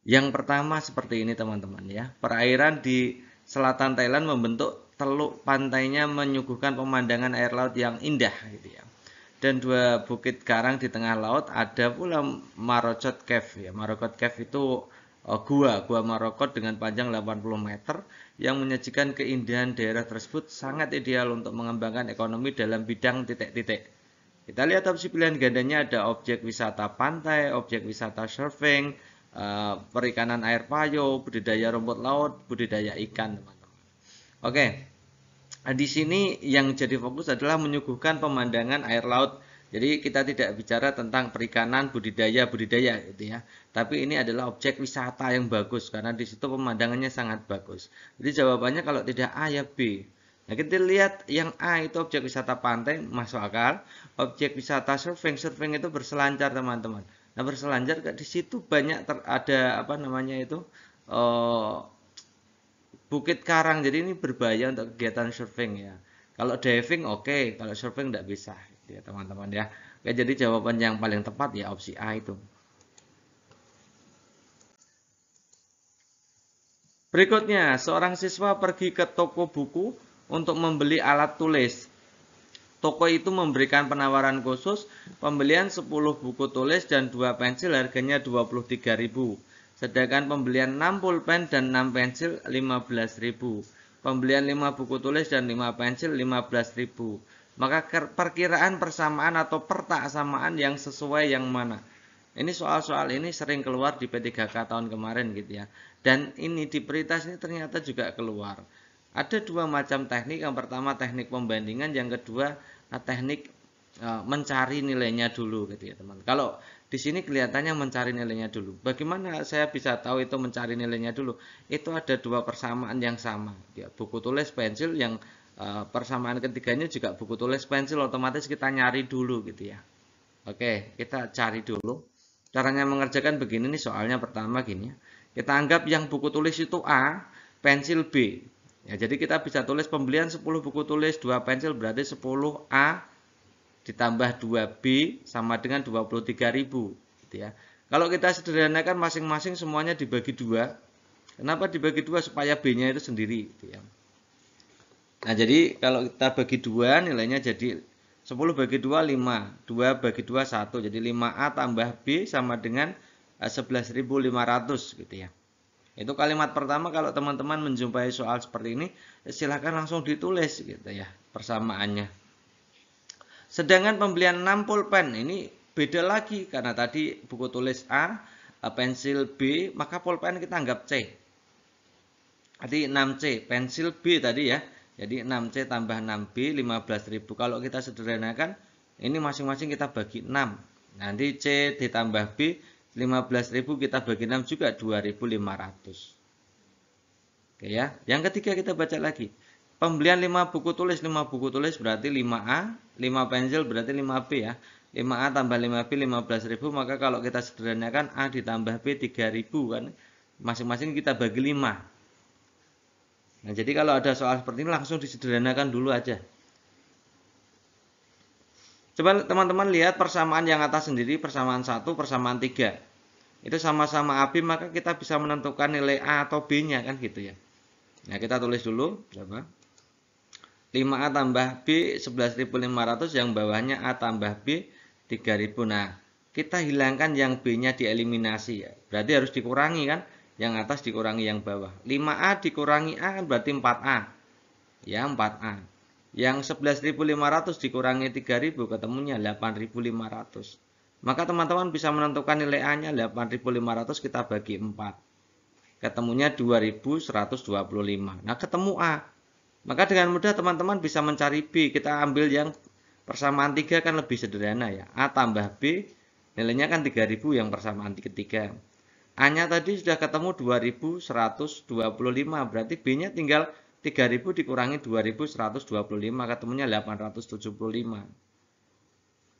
Yang pertama seperti ini teman-teman ya. Perairan di selatan Thailand membentuk teluk pantainya menyuguhkan pemandangan air laut yang indah gitu ya. Dan 2 bukit karang di tengah laut, ada pula Marokot Cave ya. Marokot Cave itu gua Marokot dengan panjang 80 meter yang menyajikan keindahan daerah tersebut, sangat ideal untuk mengembangkan ekonomi dalam bidang titik-titik. Kita lihat opsi pilihan gandanya ada objek wisata pantai, objek wisata surfing, perikanan air payo, budidaya rumput laut, budidaya ikan, teman-teman. Oke. Di sini yang jadi fokus adalah menyuguhkan pemandangan air laut. Jadi kita tidak bicara tentang perikanan, budidaya gitu ya. Tapi ini adalah objek wisata yang bagus karena di situ pemandangannya sangat bagus. Jadi jawabannya kalau tidak A ya B. Nah, kita lihat yang A itu objek wisata pantai, masuk akal. Objek wisata surfing itu berselancar teman-teman. Nah, berselancar di situ banyak ada apa namanya itu Bukit Karang. Jadi ini berbahaya untuk kegiatan surfing ya. Kalau diving oke, kalau surfing tidak bisa ya teman-teman ya. Oke, jadi jawaban yang paling tepat ya opsi A itu. Berikutnya, seorang siswa pergi ke toko buku untuk membeli alat tulis. Toko itu memberikan penawaran khusus, pembelian 10 buku tulis dan 2 pensil harganya 23.000. Sedangkan pembelian 6 pulpen dan 6 pensil 15.000. Pembelian 5 buku tulis dan 5 pensil 15.000. Maka perkiraan persamaan atau pertak samaan yang sesuai yang mana? Ini soal-soal ini sering keluar di P3K tahun kemarin gitu ya. Dan ini di Peritas ini ternyata juga keluar. Ada dua macam teknik. Yang pertama teknik pembandingan, yang kedua teknik mencari nilainya dulu gitu ya teman. Kalau di sini kelihatannya mencari nilainya dulu. Bagaimana saya bisa tahu itu mencari nilainya dulu? Itu ada dua persamaan yang sama. Ya, buku tulis pensil yang persamaan ketiganya juga buku tulis pensil, otomatis kita nyari dulu gitu ya. Oke, kita cari dulu. Caranya mengerjakan begini nih soalnya pertama gini ya. Kita anggap yang buku tulis itu A, pensil B. Ya, jadi kita bisa tulis pembelian 10 buku tulis, 2 pensil berarti 10A ditambah 2B sama dengan 23.000 gitu ya. Kalau kita sederhanakan masing-masing semuanya dibagi 2. Kenapa dibagi 2? Supaya B-nya itu sendiri gitu ya. Nah, jadi kalau kita bagi 2 nilainya jadi 10 bagi 2 5, 2 bagi 2 1. Jadi 5A tambah B sama dengan 11.500 gitu ya. Itu kalimat pertama. Kalau teman-teman menjumpai soal seperti ini, silahkan langsung ditulis gitu ya persamaannya. Sedangkan pembelian 6 pulpen ini beda lagi karena tadi buku tulis A, pensil B, maka pulpen kita anggap C. Jadi 6C, pensil B tadi ya. Jadi 6C tambah 6B 15.000. Kalau kita sederhanakan ini masing-masing kita bagi 6. Nanti C ditambah B 15.000 kita bagi 6 juga 2.500. Oke ya. Yang ketiga kita baca lagi. Pembelian 5 buku tulis, 5 buku tulis berarti 5A, 5 pensil berarti 5B ya. 5A tambah 5B 15.000, maka kalau kita sederhanakan A ditambah B 3.000 kan. Masing-masing kita bagi 5. Nah, jadi kalau ada soal seperti ini langsung disederhanakan dulu aja. Coba teman-teman lihat persamaan yang atas sendiri, persamaan 1, persamaan 3. Itu sama-sama AB, maka kita bisa menentukan nilai A atau B-nya kan gitu ya. Nah, kita tulis dulu berapa? 5A tambah B 11.500, yang bawahnya A tambah B 3.000. Nah, kita hilangkan yang B-nya dieliminasi ya. Berarti harus dikurangi kan? Yang atas dikurangi yang bawah. 5A dikurangi A kan berarti 4A. Ya, 4A. Yang 11.500 dikurangi 3.000 ketemunya 8.500. Maka teman-teman bisa menentukan nilai A-nya 8.500 kita bagi 4. Ketemunya 2.125. Nah, ketemu A. Maka dengan mudah teman-teman bisa mencari B. Kita ambil yang persamaan 3 kan lebih sederhana ya. A tambah B, nilainya kan 3.000 yang persamaan ketiga. A-nya tadi sudah ketemu 2.125, berarti B-nya tinggal 3.000 dikurangi 2.125, ketemunya 875.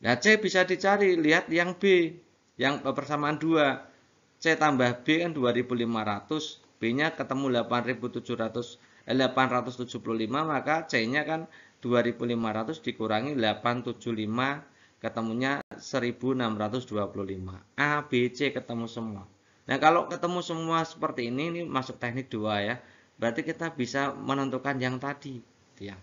Nah, C bisa dicari, lihat yang B, yang persamaan 2. C tambah B kan 2.500, B-nya ketemu 875, maka C-nya kan 2.500 dikurangi 875, ketemunya 1.625. A, B, C ketemu semua. Nah, kalau ketemu semua seperti ini masuk teknik 2 ya. Berarti kita bisa menentukan yang tadi ya.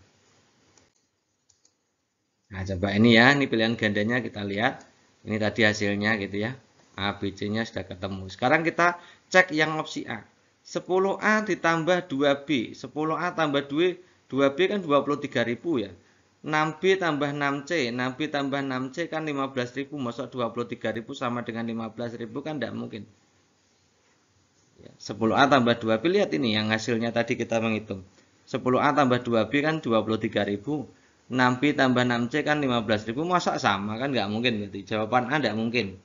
Nah, coba ini ya, ini pilihan gandanya kita lihat. Ini tadi hasilnya gitu ya. A, B, C-nya sudah ketemu. Sekarang kita cek yang opsi A. 10A ditambah 2B. 10A tambah 2B kan 23.000 ya. 6B tambah 6C. 6B tambah 6C kan 15.000. Masuk 23.000 sama dengan 15.000 kan tidak mungkin. 10A tambah 2B, lihat ini yang hasilnya tadi kita menghitung. 10A tambah 2B kan 23.000. 6B tambah 6C kan 15.000. Masa sama kan nggak mungkin berarti. Jawaban A tidak mungkin.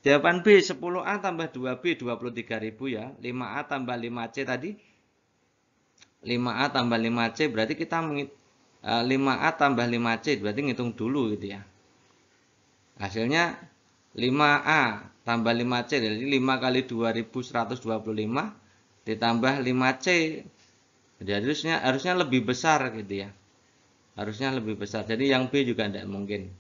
Jawaban B, 10A tambah 2B 23.000 ya. 5A tambah 5C tadi. 5A tambah 5C berarti kita 5A tambah 5C berarti ngitung dulu gitu ya. Hasilnya 5A tambah 5C, jadi 5 kali 2.125 ditambah 5C. Jadi harusnya lebih besar gitu ya. Harusnya lebih besar. Jadi yang B juga tidak mungkin.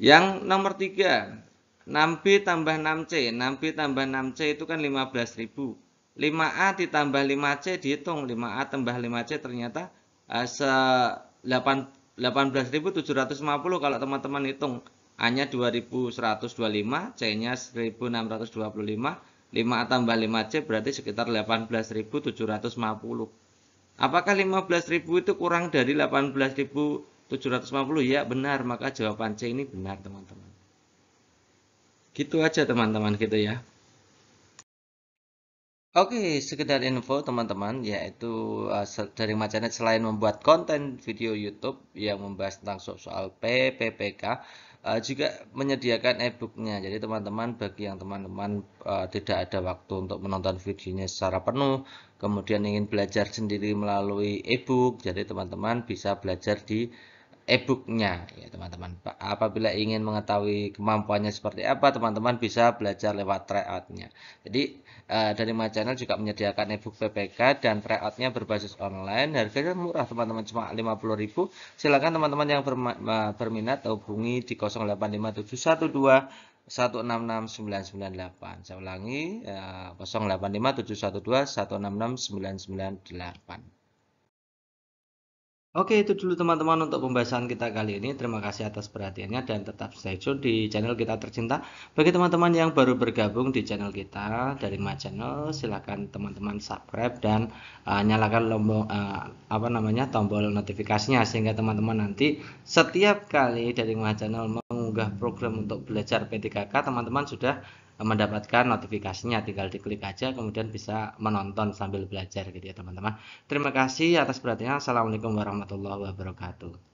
Yang nomor 3, 6B tambah 6C. 6B tambah 6C itu kan 15.000. 5A ditambah 5C dihitung. 5A tambah 5C ternyata 18.750 kalau teman-teman hitung. A-nya 2.125, C-nya 1.625, 5A tambah 5C berarti sekitar 18.750. Apakah 15.000 itu kurang dari 18.750? Ya benar, maka jawaban C ini benar teman-teman. Gitu aja teman-teman gitu ya. Oke, sekedar info teman-teman, yaitu dari Macanet selain membuat konten video YouTube yang membahas tentang soal PPPK, juga menyediakan e-booknya. Jadi teman-teman, bagi yang teman-teman tidak ada waktu untuk menonton videonya secara penuh, kemudian ingin belajar sendiri melalui e-book, jadi teman-teman bisa belajar di e-booknya ya teman-teman. Apabila ingin mengetahui kemampuannya seperti apa, teman-teman bisa belajar lewat tryout-nya. Jadi dari My Channel juga menyediakan e-book PPK dan tryout-nya berbasis online. Harganya murah teman-teman, cuma 50.000. Silakan teman-teman yang berminat hubungi di 085712 166998. Saya ulangi 085712 166998. Oke, itu dulu teman-teman untuk pembahasan kita kali ini. Terima kasih atas perhatiannya dan tetap stay tune di channel kita tercinta. Bagi teman-teman yang baru bergabung di channel kita dari My Channel, silakan teman-teman subscribe dan nyalakan tombol notifikasinya sehingga teman-teman nanti setiap kali dari My Channel mengunggah program untuk belajar P3K, teman-teman sudah mendapatkan notifikasinya, tinggal diklik aja kemudian bisa menonton sambil belajar gitu ya teman-teman. Terima kasih atas perhatiannya. Assalamualaikum warahmatullahi wabarakatuh.